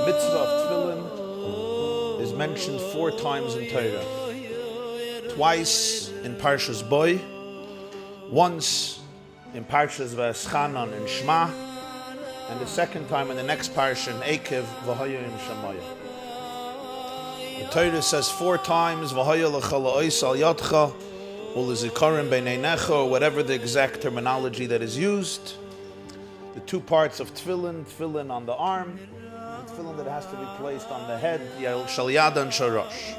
mitzvah of Tefillin is mentioned 4 times in Torah. Twice in Parshas Boy, once in Parshas V'eschanan in Shema, and the second time in the next parsha in Ekev V'hoya in Shemaya. The Torah says 4 times V'hoya l'cha la'os al yadcha u'lezikarim b'neinecha, or whatever the exact terminology that is used. The 2 parts of Tefillin on the arm, and Tefillin that has to be placed on the head, shal yad and sharash.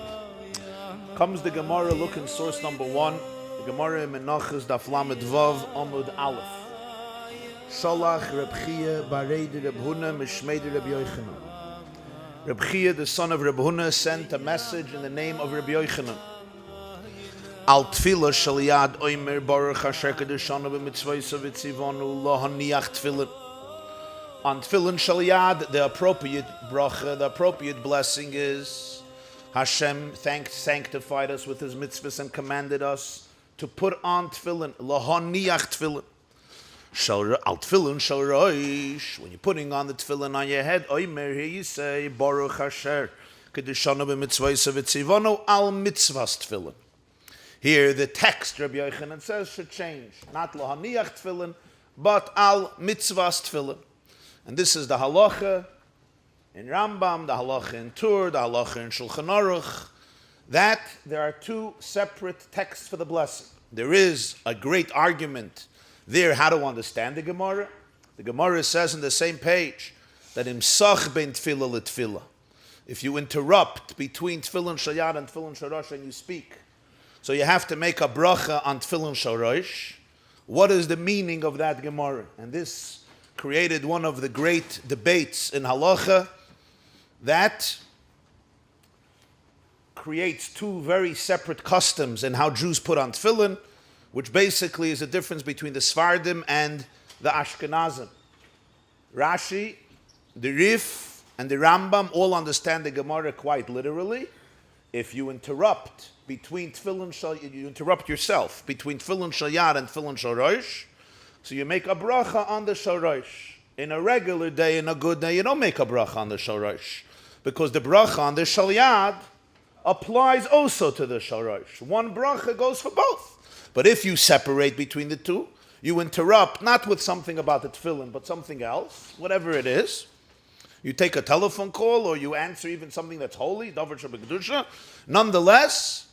Comes the Gemara, look in source number 1, the Gemara in Menachos Daf Lamed Vav Amud Aleph. Shalach Reb Chia Bareid Reb Huna Mishmeid Reb Yochanan. Reb Chia, the son of Reb Huna, sent a message in the name of Reb Yochanan. Al Tefillah Shal Yad Oimer Baruch Asher Kedeshanu B'Mitzvos V'Tzivanu Lo Haniach Tefillin. On Tefillin Shal Yad, the appropriate bracha, the appropriate blessing is Hashem sanctified us with His mitzvahs and commanded us to put on Tefillin. Lo Haniach Tefillin. Al Tefillin Shal Roish. When you're putting on the Tefillin on your head, Oimer, here you say Baruch Asher Kedeshanu B'Mitzvos V'Tzivanu Al Mitzvahs Tefillin. Here, the text, Rabbi Yochanan says, should change. Not lo haniach tefillin, but al mitzvahs tefillin. And this is the halacha in Rambam, the halacha in Tur, the halacha in Shulchan Aruch, that there are 2 separate texts for the blessing. There is a great argument there how to understand the Gemara. The Gemara says in the same page that imsach ben tefillah letefillah. If you interrupt between tefillin shayad and tefillin sharash and you speak, so you have to make a bracha on tefillin shorosh. What is the meaning of that Gemara? And this created one of the great debates in Halacha that creates 2 very separate customs in how Jews put on tefillin, which basically is the difference between the Sfardim and the Ashkenazim. Rashi, the Rif, and the Rambam all understand the Gemara quite literally. If you interrupt between tefillin you interrupt yourself between tefillin shayad and tefillin shorosh, so you make a bracha on the shorosh. In a regular day, in a good day, you don't make a bracha on the shorosh, because the bracha on the shalyad applies also to the shorosh. One bracha goes for both. But if you separate between the 2, you interrupt not with something about the tefillin, but something else, whatever it is. You take a telephone call, or you answer even something that's holy, davar shebekdusha. Nonetheless,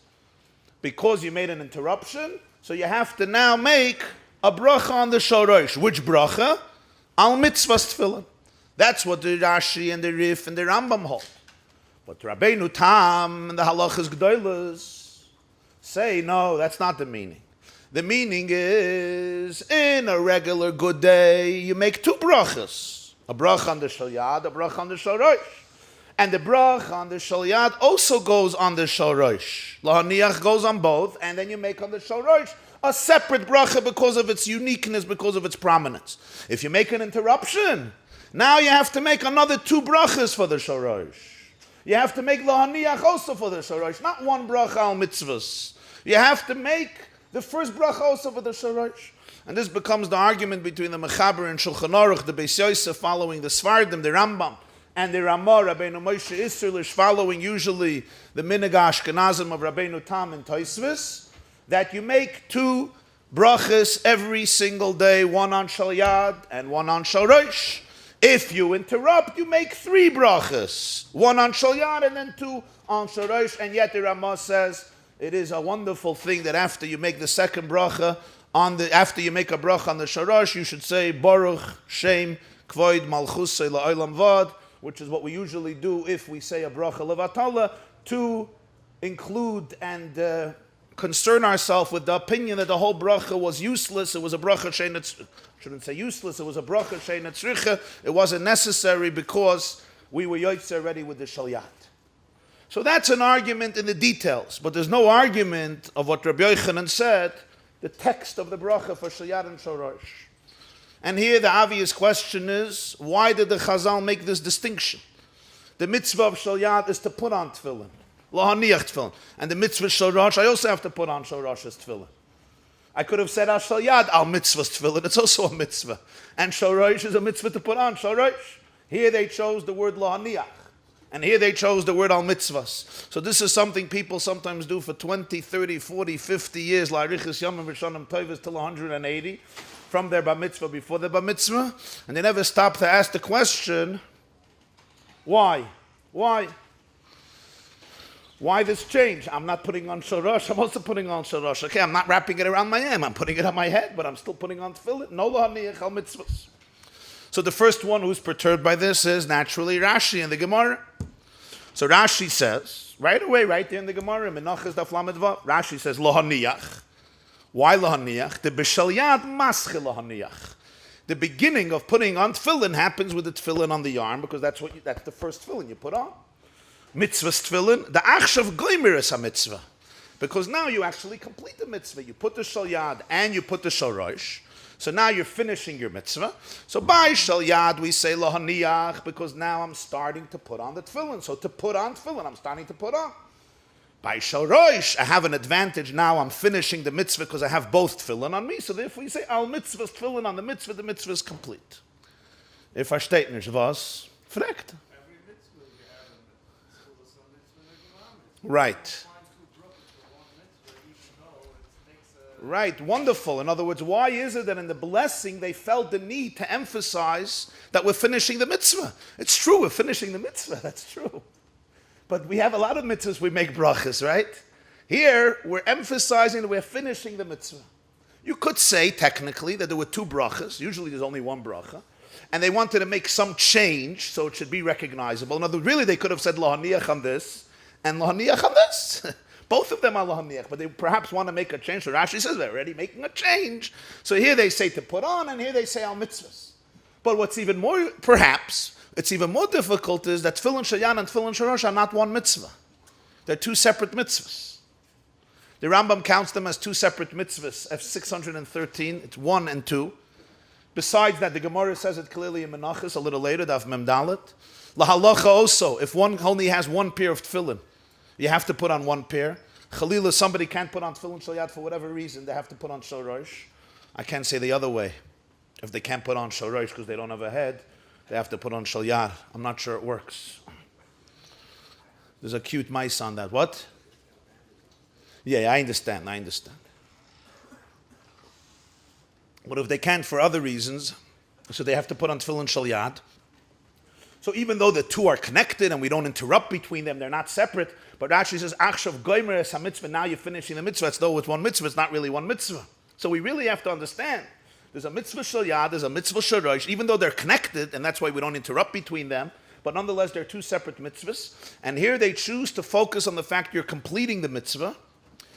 because you made an interruption, so you have to now make a bracha on the shorosh. Which bracha? Al mitzvahs tefillin. That's what the Rashi and the Rif and the Rambam hold. But Rabbenu Tam and the Halachas Gdolos say, no, that's not the meaning. The meaning is, in a regular good day, you make 2 brachas. A bracha on the shalyad, a bracha on the shorosh. And the bracha on the shalyad also goes on the shorosh. Lahaniach goes on both, and then you make on the shorosh a separate bracha because of its uniqueness, because of its prominence. If you make an interruption, now you have to make another 2 brachas for the shorosh. You have to make lahaniach also for the shorosh, not one bracha al mitzvahs. You have to make the first bracha also for the shorosh. And this becomes the argument between the Mechaber and Shulchan Aruch, the Beis Yosef following the Sfardim, the Rambam, and the Ramah, Rabbenu Moshe Isserlish, following usually the Minhag Ashkenazim of Rabbenu Tam and Tosfos, that you make 2 brachas every single day, one on Shalyad and one on Shorosh. If you interrupt, you make 3 brachas, one on Shalyad and then 2 on Shorosh. And yet the Ramah says it is a wonderful thing that after you make the second bracha, after you make a bracha on the shorosh, you should say Baruch Shem Kvoid Malchusay La'olam Vad, which is what we usually do if we say a bracha levatala, to include and concern ourselves with the opinion that the whole bracha was useless. It was a bracha shouldn't say useless. It was a bracha she'ein tzricha. It wasn't necessary because we were yotze already with the shalyat. So that's an argument in the details, but there's no argument of what Rabbi Yochanan said, the text of the bracha for Shalyad and Shorosh. And here the obvious question is, why did the Chazal make this distinction? The mitzvah of Shalyad is to put on tefillin, lahaniach tefillin. And the mitzvah Shorosh, I also have to put on Shorosh's tefillin. I could have said Ashal Yad al mitzvah's tefillin. It's also a mitzvah. And Shorosh is a mitzvah to put on. Shorosh. Here they chose the word lahaniach. And here they chose the word al mitzvahs. So this is something people sometimes do for 20, 30, 40, 50 years. La'arichis yomim v'shonim tovos till 180. From their bar mitzvah before the bar mitzvah. And they never stop to ask the question, why? Why? Why this change? I'm not putting on shorosh, I'm also putting on shorosh. Okay, I'm not wrapping it around my arm, I'm putting it on my head, but I'm still putting on tefillin. No lahaniach al mitzvahs. So the first one who's perturbed by this is naturally Rashi in the Gemara. So Rashi says, right away, right there in the Gemara, Menachas daf lamed vav, Rashi says, lahaniach. Why lahaniach? The b'shal yad masche lahaniach. The beginning of putting on tefillin happens with the tefillin on the arm, because that's the first tefillin you put on. Mitzvah's tefillin, the achshav goymer is a mitzvah. Because now you actually complete the mitzvah. You put the shal yad and you put the shorosh. So now you're finishing your mitzvah. So by shal yad we say lahaniach, because now I'm starting to put on the tefillin. So to put on tefillin, I'm starting to put on. By shorosh, I have an advantage now. I'm finishing the mitzvah because I have both tefillin on me. So therefore you say al mitzvah's tefillin on the mitzvah is complete. If I state nicht was, fragt. Right. Right, wonderful. In other words, why is it that in the blessing they felt the need to emphasize that we're finishing the mitzvah? It's true, we're finishing the mitzvah, that's true. But we have a lot of mitzvahs we make brachas, right? Here, we're emphasizing that we're finishing the mitzvah. You could say, technically, that there were two brachas. Usually there's only one bracha. And they wanted to make some change, so it should be recognizable. In other words, really they could have said lahaniach on this, and lahaniach on this. Both of them are lahaniach, but they perhaps want to make a change. So Rashi says they're already making a change. So here they say to put on, and here they say al mitzvahs. But what's even more, perhaps, it's even more difficult is that tefillin shayan and tefillin shorosh are not one mitzvah. They're two separate mitzvahs. The Rambam counts them as two separate mitzvahs, F613, it's 1 and 2. Besides that, the Gemara says it clearly in Menachos a little later, Daf Mem Dalet. La halacha also, if one only has one pair of tefillin, you have to put on one pair. Chalila, somebody can't put on tefillin shal yad for whatever reason, they have to put on shorosh. I can't say the other way. If they can't put on shorosh because they don't have a head, they have to put on shal yad. I'm not sure it works. There's a cute mice on that. What? Yeah, I understand. But if they can't for other reasons, so they have to put on tefillin shal yad. So even though the two are connected and we don't interrupt between them, they're not separate. But Rashi says, Achshav goymer es ha-mitzvah, now you're finishing the mitzvah. As though it's one mitzvah, it's not really one mitzvah. So we really have to understand, there's a mitzvah shal yad, there's a mitzvah shorosh, even though they're connected, and that's why we don't interrupt between them, but nonetheless they're two separate mitzvahs. And here they choose to focus on the fact you're completing the mitzvah.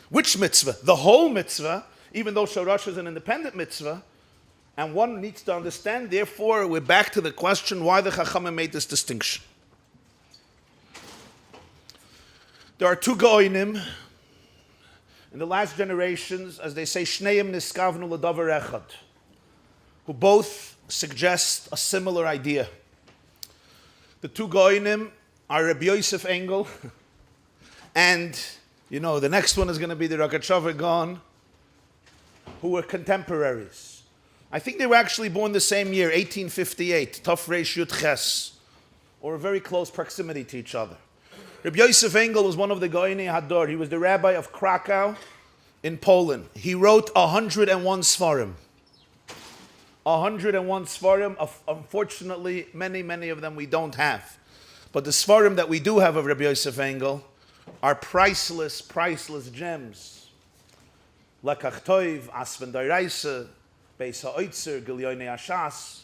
Which mitzvah? The whole mitzvah, even though shorosh is an independent mitzvah. And one needs to understand, therefore, we're back to the question why the Chachamim made this distinction. There are two Goinim in the last generations, as they say, Shneim Niskavnu L'Davar Echad, who both suggest a similar idea. The two Goinim are Rabbi Yosef Engel, and, the next one is going to be the Ragatchover Gaon, who were contemporaries. I think they were actually born the same year, 1858, Tov Reish Yud Ches, or a very close proximity to each other. Rabbi Yosef Engel was one of the Goyni Hador. He was the rabbi of Krakow in Poland. He wrote 101 Sfarim. 101 Sfarim, unfortunately, many of them we don't have. But the Sfarim that we do have of Rabbi Yosef Engel are priceless gems. Lekach Toiv, Asven Dairaisa, Beis HaOitzer, Gilyonei Ashas.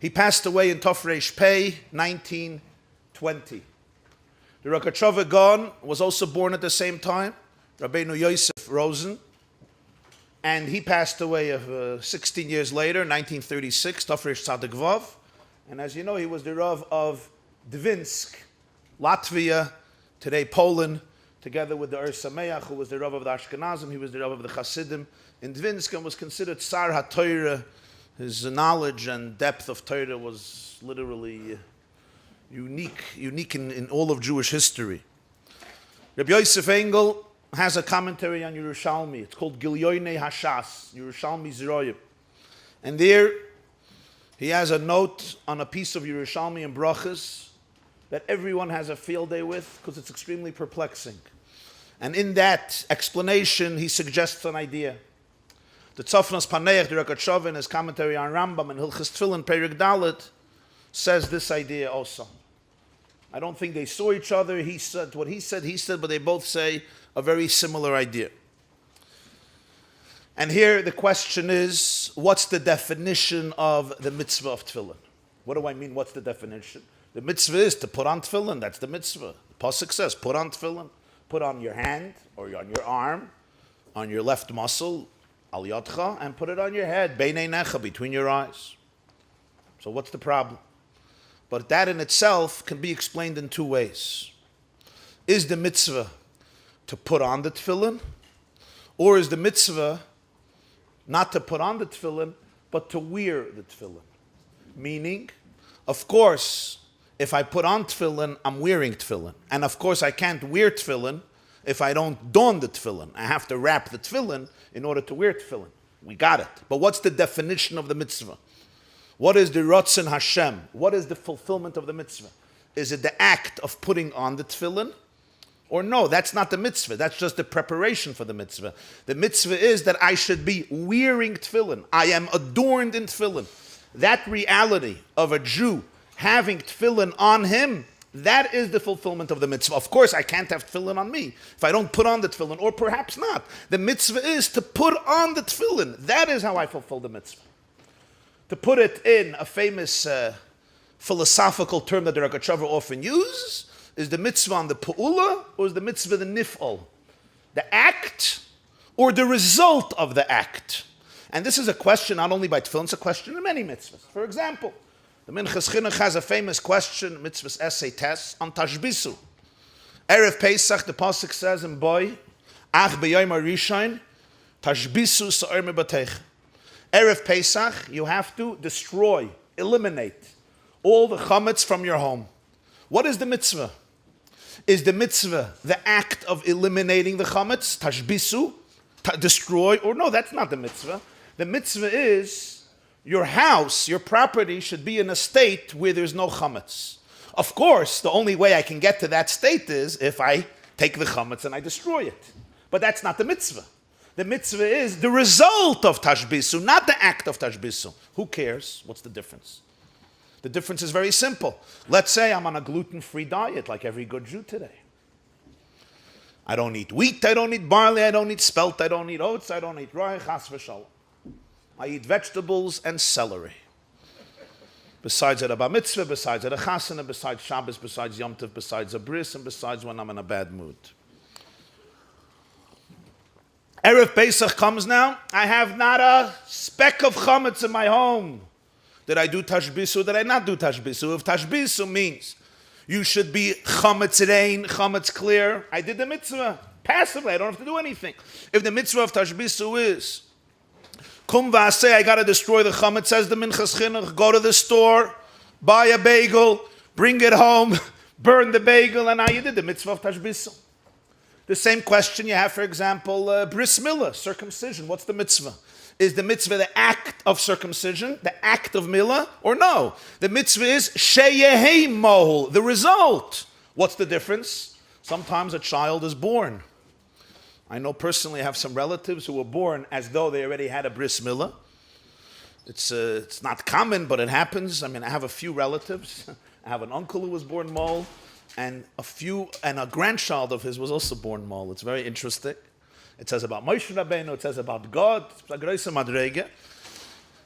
He passed away in Tov Reish Pei, 1920. The Ragatchover Gaon was also born at the same time, Rabbi Yosef Rozen, and he passed away 16 years later, 1936, Tov Reish Tzadik Vav. And as you know, he was the Rav of Dvinsk, Latvia, today Poland, together with the Ur Sameach, who was the Rav of the Ashkenazim, he was the Rav of the Hasidim. In Dvinsk and was considered Tsar HaTorah. His knowledge and depth of Torah was literally unique in all of Jewish history. Rabbi Yosef Engel has a commentary on Yerushalmi. It's called Gilyoinei Hashas, Yerushalmi Zeroyim. And there he has a note on a piece of Yerushalmi and Brachas that everyone has a field day with because it's extremely perplexing. And in that explanation, he suggests an idea. The Tzofnos Paneach, the Ragatchover, in his commentary on Rambam and Hilchas Tefillin, Perik Dalet, says this idea also. I don't think they saw each other. He said what he said, but they both say a very similar idea. And here the question is, what's the definition of the mitzvah of tefillin? What do I mean, what's the definition? The mitzvah is to put on tefillin, that's the mitzvah. The Pasuk says, put on tefillin, put on your hand, or on your arm, on your left muscle, al yadcha, and put it on your head, beinei necha, between your eyes. So what's the problem? But that in itself can be explained in two ways. Is the mitzvah to put on the tefillin, or is the mitzvah not to put on the tefillin, but to wear the tefillin? Meaning, of course, if I put on tefillin, I'm wearing tefillin. And of course, I can't wear tefillin if I don't don the tefillin. I have to wrap the tefillin in order to wear tefillin. We got it. But what's the definition of the mitzvah? What is the Rozen Hashem? What is the fulfillment of the mitzvah? Is it the act of putting on the tefillin? Or no, that's not the mitzvah. That's just the preparation for the mitzvah. The mitzvah is that I should be wearing tefillin. I am adorned in tefillin. That reality of a Jew having tefillin on him, that is the fulfillment of the mitzvah. Of course, I can't have tefillin on me if I don't put on the tefillin, or perhaps not. The mitzvah is to put on the tefillin. That is how I fulfill the mitzvah. To put it in a famous philosophical term that the Ragatchover often uses, is the mitzvah on the pu'ula, or is the mitzvah the nif'al? The act, or the result of the act? And this is a question not only by tefillin, it's a question in many mitzvahs. For example, the Minchas Chinuch has a famous question, mitzvah's essay test, on tashbisu. Erev Pesach, the Pasuk says in Boy, Ach b'yom harishon, tashbisu sa'or mebateich. Erev Pesach, you have to destroy, eliminate all the chametz from your home. What is the mitzvah? Is the mitzvah the act of eliminating the chametz, tashbisu, destroy? Or no, that's not the mitzvah. The mitzvah is your house, your property should be in a state where there's no chametz. Of course, the only way I can get to that state is if I take the chametz and I destroy it. But that's not the mitzvah. The mitzvah is the result of tashbisu, not the act of tashbisu. Who cares? What's the difference? The difference is very simple. Let's say I'm on a gluten-free diet like every good Jew today. I don't eat wheat, I don't eat barley, I don't eat spelt, I don't eat oats, I don't eat rye, chas v'shalom. I eat vegetables and celery. Besides at a bar mitzvah, besides at a chasana, besides Shabbos, besides Yom Tov, besides a bris, and besides when I'm in a bad mood. Erev Pesach comes now. I have not a speck of chametz in my home. Did I do tashbisu? Did I not do tashbisu? If tashbisu means you should be chametz rein, chametz clear, I did the mitzvah passively. I don't have to do anything. If the mitzvah of tashbisu is kum v'aseh, I got to destroy the chametz, says the Minchas Chinuch, go to the store, buy a bagel, bring it home, burn the bagel, and now you did the mitzvah of tashbisu. The same question you have, for example, bris milah, circumcision. What's the mitzvah? Is the mitzvah the act of circumcision, the act of milah, or no? The mitzvah is sheyehei mohel, the result. What's the difference? Sometimes a child is born. I know personally I have some relatives who were born as though they already had a bris milah. It's not common, but it happens. I mean, I have a few relatives. I have an uncle who was born mohel. And a grandchild of his was also born mole. It's very interesting. It says about Moshe Rabbeinu, it says about God.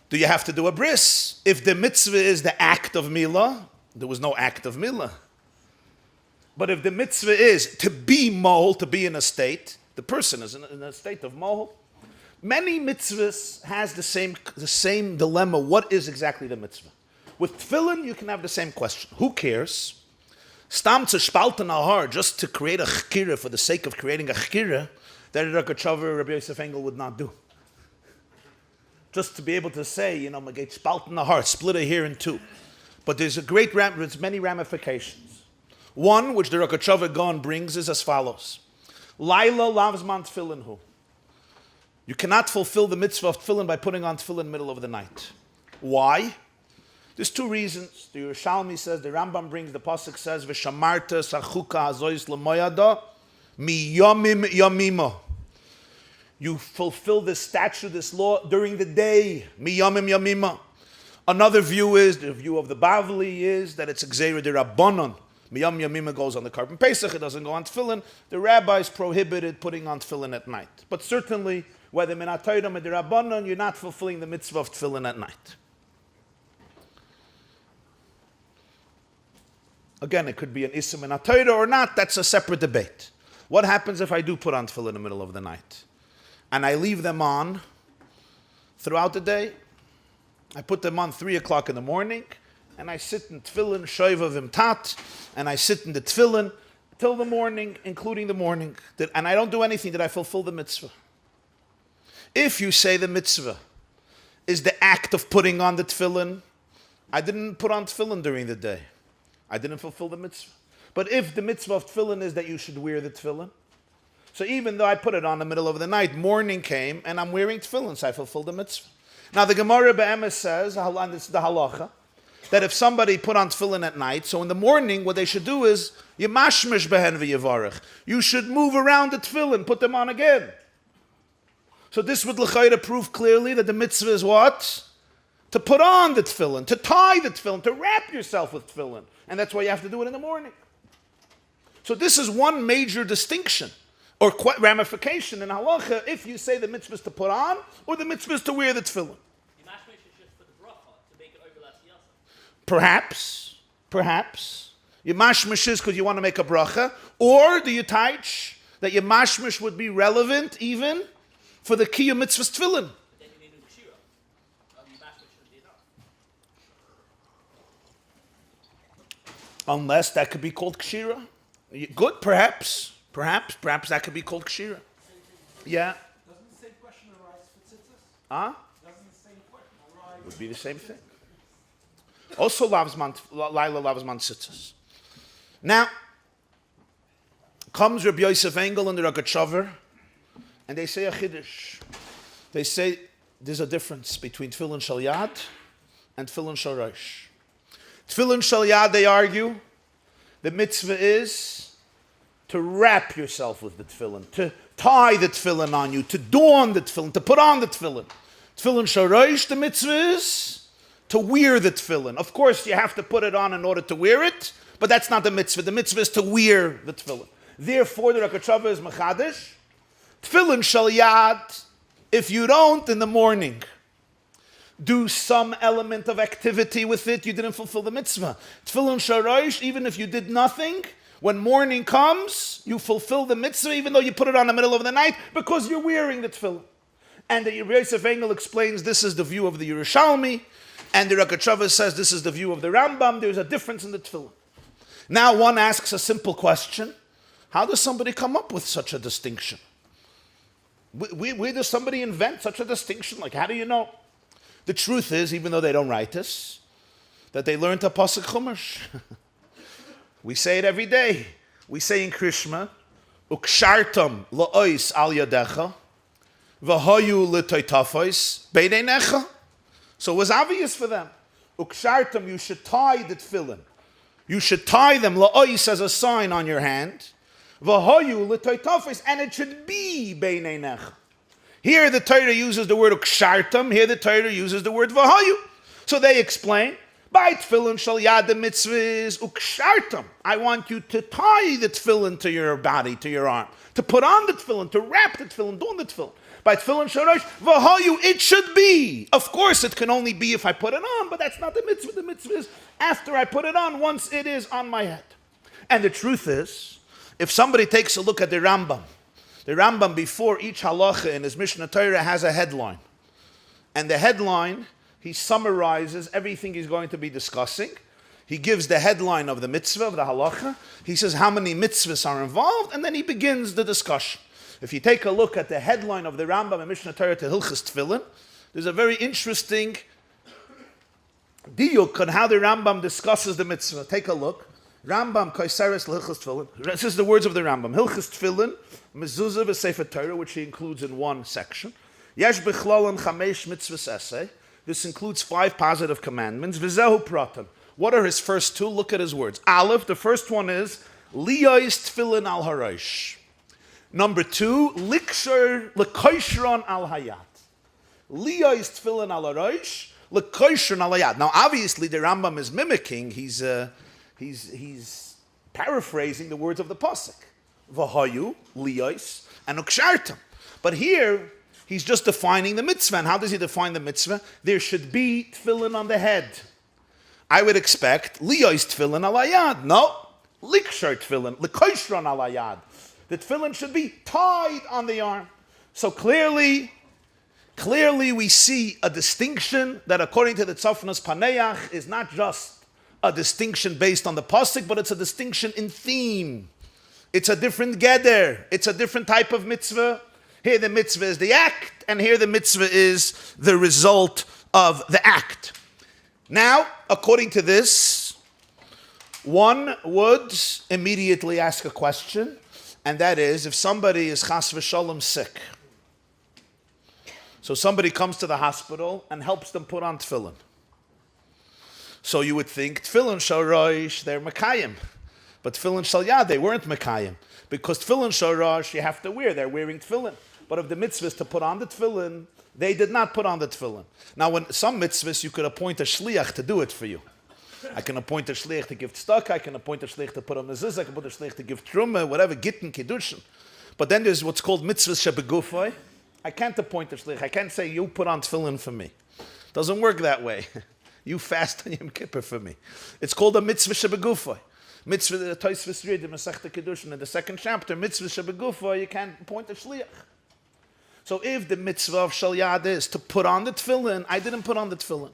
Do you have to do a bris? If the mitzvah is the act of milah, there was no act of milah. But if the mitzvah is to be mole, to be in a state, the person is in a state of mole. Many mitzvahs has the same dilemma. What is exactly the mitzvah? With tefillin, you can have the same question. Who cares? Stam to spalten a heart, just to create a chkira for the sake of creating a chkira, that Ragatchover, Rabbi Yosef Engel would not do. Just to be able to say, magate spalten a heart, split it here in two. But there's many ramifications. One, which the Ragatchover Gaon brings, is as follows. Laila lavzman tefillin hu. You cannot fulfill the mitzvah of tefillin by putting on tefillin in the middle of the night. Why? There's two reasons. The Yerushalmi says, the Rambam brings, the pasuk says, "V'shamarta sachuka hazois l'moyada mi yomim yomimo." You fulfill this statute, this law during the day. Mi yomim yomimo. Another view is, the view of the Bavli is that it's Gzeira de Rabbanon. Miyam Yamima goes on the Karban Pesach, it doesn't go on Tefillin. The rabbis prohibited putting on Tefillin at night. But certainly, whether Minatayram or the Rabbanon, you're not fulfilling the mitzvah of Tefillin at night. Again, it could be an Issa Minatayra or not, that's a separate debate. What happens if I do put on Tefillin in the middle of the night? And I leave them on throughout the day? I put them on 3 o'clock in the morning, and I sit in Tefillin, Shoiva Vimtat, and I sit in the Tefillin till the morning, including the morning. And I don't do anything. Did I fulfill the mitzvah? If you say the mitzvah is the act of putting on the Tefillin, I didn't put on Tefillin during the day. I didn't fulfill the mitzvah. But if the mitzvah of Tefillin is that you should wear the Tefillin, so even though I put it on in the middle of the night, morning came, and I'm wearing Tefillin, so I fulfilled the mitzvah. Now the Gemara Be'emes says, and it's the Halacha, that if somebody put on Tefillin at night, so in the morning what they should do is, Yemashmish behen v'yevarech. You should move around the Tefillin, put them on again. So this would l'chayra prove clearly that the mitzvah is what? To put on the Tefillin, to tie the Tefillin, to wrap yourself with Tefillin. And that's why you have to do it in the morning. So this is one major distinction, or ramification in halacha, if you say the mitzvah is to put on, or the mitzvah is to wear the tefillin. Perhaps. You mashmish is because you want to make a bracha, or do you teach that your mashmish would be relevant even for the kiyum mitzvah's tefillin? Unless that could be called kshira. Good, perhaps that could be called kshira. Yeah. Doesn't the same question arise for tzitzis? Huh? Doesn't the same question arise? Would be the same thing. Also, Laila lavzman tzitzis. Now, comes Rabbi Yosef Engel and the Ragatchover, and they say a chiddush. They say there's a difference between tefillin shel yad and tefillin shel rosh. Tefillin shel yad, they argue, the mitzvah is to wrap yourself with the tefillin, to tie the tefillin on you, to don the tefillin, to put on the tefillin. Tefillin shel rosh, the mitzvah is to wear the tefillin. Of course, you have to put it on in order to wear it, but that's not the mitzvah. The mitzvah is to wear the tefillin. Therefore, the Ragatchover is mechadish. Tefillin shel yad, if you don't in the morning do some element of activity with it, you didn't fulfill the mitzvah. Tefillin shel rosh, even if you did nothing, when morning comes, you fulfill the mitzvah, even though you put it on in the middle of the night, because you're wearing the tefillin. And the Rabbi Yosef Engel explains this is the view of the Yerushalmi, and the Ragatchover says this is the view of the Rambam. There's a difference in the tefillin. Now one asks a simple question. How does somebody come up with such a distinction? Where does somebody invent such a distinction? Like, how do you know? The truth is, even though they don't write this, that they learned a pasuk chumash. We say it every day. We say in Krishma, "Ukshartam la'ois al yadecha, v'hayu l'toitafos beinenecha." So it was obvious for them. Ukshartam, you should tie the tefillin. You should tie them la'ois as a sign on your hand. V'hayu l'toitafos, and it should be beinenecha. Here the Torah uses the word ukshartam. Here the Torah uses the word v'hayu. So they explain, by tefillin shel yad, the mitzvah is ukshartam. I want you to tie the tefillin to your body, to your arm. To put on the tefillin, to wrap the tefillin, do the tefillin. By tefillin shel rosh, v'hayu, it should be. Of course, it can only be if I put it on, but that's not the mitzvah. The mitzvah is after I put it on, once it is on my head. And the truth is, if somebody takes a look at the Rambam before each halacha in his Mishnah Torah has a headline. And the headline, he summarizes everything he's going to be discussing. He gives the headline of the mitzvah, of the halacha. He says how many mitzvahs are involved, and then he begins the discussion. If you take a look at the headline of the Rambam in Mishnah Torah to Hilchas Tefillin, there's a very interesting diuk on how the Rambam discusses the mitzvah. Take a look. Rambam Kaiseres Hilchos Tefillin. This is the words of the Rambam. Hilchos Tefillin, Mezuzah v'Sefer Torah, which he includes in one section. Yesh b'chlolin chamesh mitzvahs essay. This includes 5 positive commandments. V'zehu pratam. What are his first 2? Look at his words. Aleph, the first one is liyos tefillin al haraish. Number 2, likshar lekoishron al hayat. Liyos tefillin al haraish, lekoishron al hayat. Now, obviously, the Rambam is mimicking. He's paraphrasing the words of the pasuk. V'hayu liyos and ukshartam. But here, he's just defining the mitzvah. And how does he define the mitzvah? There should be tefillin on the head. I would expect liyos tefillin al hayad. No, likshar tefillin, lekoishron al hayad. The tefillin should be tied on the arm. So clearly we see a distinction that, according to the Tzafnas Paneach, is not just a distinction based on the pasuk, but it's a distinction in theme. It's a different geder. It's a different type of mitzvah. Here the mitzvah is the act, and here the mitzvah is the result of the act. Now, according to this, one would immediately ask a question, and that is, if somebody is chas v'shalom sick, so somebody comes to the hospital and helps them put on tefillin. So you would think tefillin shal rosh, they're mekayim, but tefillin shal yad, they weren't mekayim, because tefillin shal rosh you have to wear. They're wearing tefillin. But of the mitzvahs to put on the tefillin, they did not put on the tefillin. Now, when some mitzvahs, you could appoint a shliach to do it for you. I can appoint a shliach to give tzedakah, I can appoint a shliach to put on mezuzah, I can appoint a shliach to give truma, whatever, gittin, kiddushin. But then there's what's called mitzvahs shebegufay. I can't appoint a shliach. I can't say, you put on tefillin for me. Doesn't work that way. You fast on Yom Kippur for me. It's called a mitzvah shebegufay. Mitzvah, the Tosfos Rid, the Masechta Kiddushin, in the 2nd chapter, mitzvah shebegufay, you can't appoint a shliach. So if the mitzvah of Shal Yad is to put on the tefillin, I didn't put on the tefillin.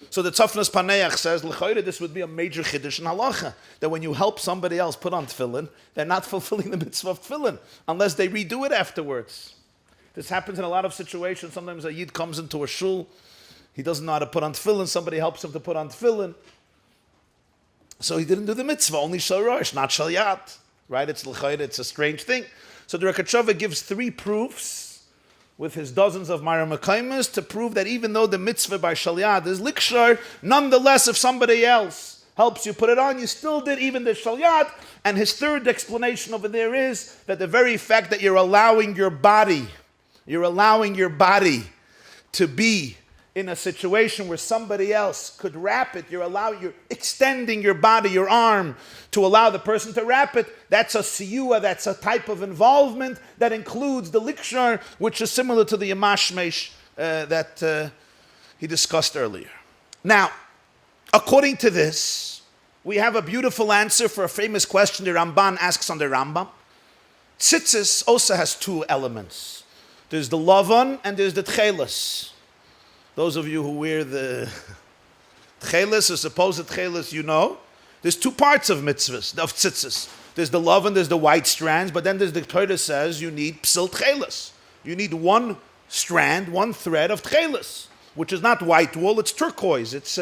So the Tzafnas Paneach says, l'chayre, this would be a major chiddush in halacha, that when you help somebody else put on tefillin, they're not fulfilling the mitzvah of tefillin, unless they redo it afterwards. This happens in a lot of situations. Sometimes a yid comes into a shul, he doesn't know how to put on tefillin, somebody helps him to put on tefillin. So he didn't do the mitzvah, only Shal Rosh, not Shal Yad. Right? It's l'chayre, it's a strange thing. So the Ragatchover gives 3 proofs with his dozens of Mara Mekaimas to prove that even though the mitzvah by Shal Yad is likshar, nonetheless, if somebody else helps you put it on, you still did even the Shal Yad. And his 3rd explanation over there is that the very fact that you're allowing your body to be in a situation where somebody else could wrap it, you're extending your body, your arm, to allow the person to wrap it. That's a siyua, that's a type of involvement that includes the likshar, which is similar to the yamashmesh that he discussed earlier. Now, according to this, we have a beautiful answer for a famous question the Ramban asks on the Rambam. Tzitzis also has 2 elements. There's the lavan and there's the tchelis. Those of you who wear the tchelis or supposed tchelis, you know, there's 2 parts of mitzvahs, of tzitzis. There's the lavan, there's the white strands, but then there's the Torah says you need psil tchelis. You need 1 strand, 1 thread of tchelis, which is not white wool, it's turquoise, it's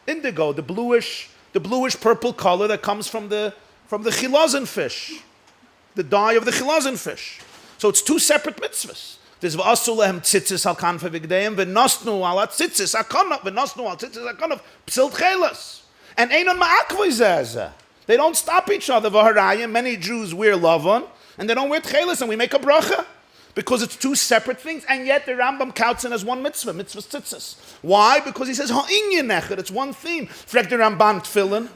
indigo, the bluish purple color that comes from the chilazon fish, the dye of the chilazon fish. So it's 2 separate mitzvahs. There's v'asulahem tzitzis al kanfa v'gdeim v'nosnu al tzitzis akonav v'nosnu al tzitzis akonav psil tchelis. And einon ma'akvoi zeh. They don't stop each other. V'harayim, many Jews wear lavan and they don't wear tchelis, and we make a bracha because it's 2 separate things. And yet the Rambam counts it as 1 mitzvah tzitzis. Why? Because he says ha'inyan echad. It's 1 theme. Frek the Ramban tefillin.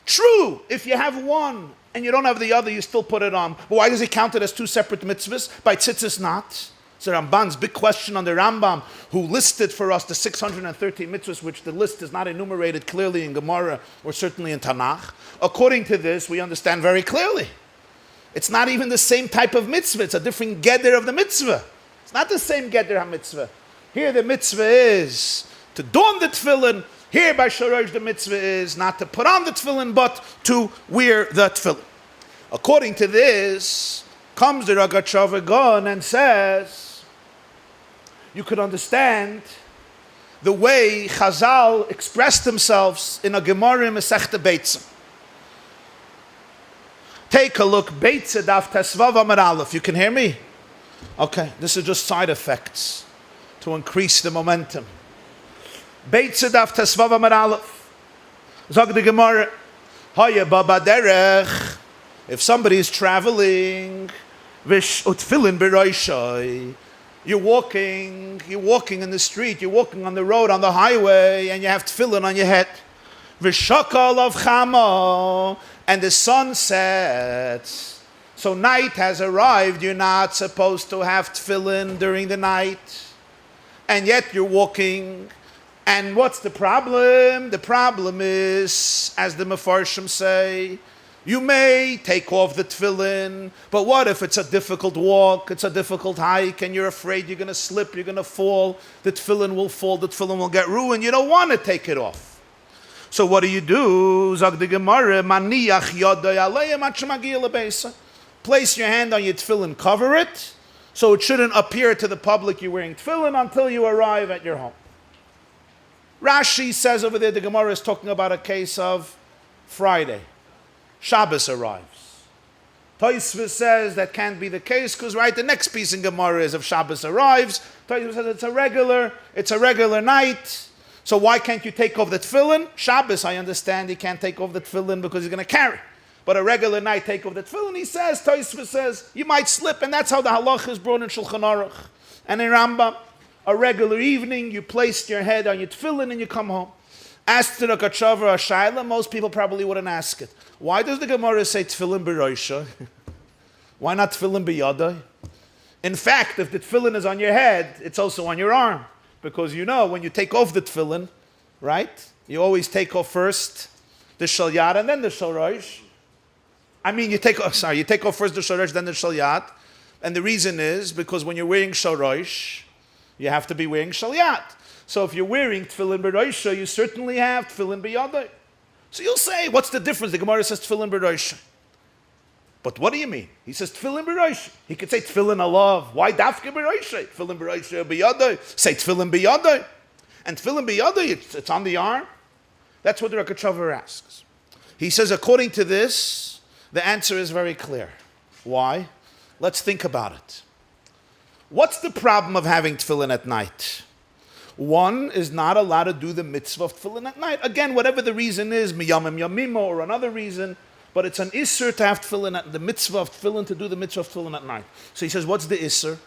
True, if you have 1 and you don't have the other, you still put it on. But why does he count it as 2 separate mitzvahs? By tzitzis not. So Ramban's big question on the Rambam, who listed for us the 630 mitzvahs, which the list is not enumerated clearly in Gemara or certainly in Tanakh. According to this, we understand very clearly. It's not even the same type of mitzvah. It's a different geder of the mitzvah. It's not the same geder ha-mitzvah. Here the mitzvah is to don the tefillin. Here by Shorosh the mitzvah is not to put on the tefillin, but to wear the tefillin. According to this, comes the Ragatchover Gaon and says, you could understand the way Chazal expressed themselves in a Gemara in Masechta Beitzim. Take a look. Beitze daf tesvav amar aleph. You can hear me? Okay, this is just side effects to increase the momentum. Beitze daf tesvav amar aleph. Zog the Gemara. Haya baba derech. If somebody is traveling, vish utfilin beroishai. You're walking in the street, you're walking on the road, on the highway, and you have tefillin on your head. V'shakal of chamo, and the sun sets. So night has arrived, you're not supposed to have tefillin during the night. And yet you're walking. And what's the problem? The problem is, as the Mefarshim say, you may take off the tefillin, but what if it's a difficult walk, it's a difficult hike, and you're afraid you're going to slip, you're going to fall, the tefillin will fall, the tefillin will get ruined, you don't want to take it off. So what do? Zag the Gemara, maniach yodai aleim ad shemagiya lebeisa. Place your hand on your tefillin, cover it, so it shouldn't appear to the public you're wearing tefillin until you arrive at your home. Rashi says over there, the Gemara is talking about a case of Friday. Shabbos arrives. Tosfos says that can't be the case because the next piece in Gemara is if Shabbos arrives. Tosfos says it's a regular night. So why can't you take off the tefillin? Shabbos, I understand he can't take off the tefillin because he's going to carry. But a regular night, take off the tefillin. Tosfos says you might slip, and that's how the halacha is brought in Shulchan Aruch and in Rambam. A regular evening, you place your head on your tefillin and you come home. Ask the Ragatchover Gaon, most people probably wouldn't ask it. Why does the Gemara say tefillin b'roisha? Why not tefillin b'yadai? In fact, if the tefillin is on your head, it's also on your arm. Because when you take off the tefillin, right? You always take off first the shalyat and then the shalrosh. You take off first the shalrosh, then the shalyat. And the reason is because when you're wearing shalrosh, you have to be wearing shalyat. So if you're wearing tefillin b'roisha, you certainly have tefillin b'yadai. So you'll say, what's the difference? The Gemara says tefillin b'roisha. But what do you mean? He says tefillin b'roisha. He could say tefillin alav. Why dafke b'roisha? Tefillin b'roisha b'yadai. Say tefillin b'yadai. And tefillin b'yadai, it's on the arm. That's what the Ragatchover asks. He says, according to this, the answer is very clear. Why? Let's think about it. What's the problem of having tefillin at night? One is not allowed to do the mitzvah of tefillin at night. Again, whatever the reason is, miyamim yamimo or another reason, but it's an isser to have tefillin, the mitzvah of tefillin, to do the mitzvah of tefillin at night. So he says, what's the isser?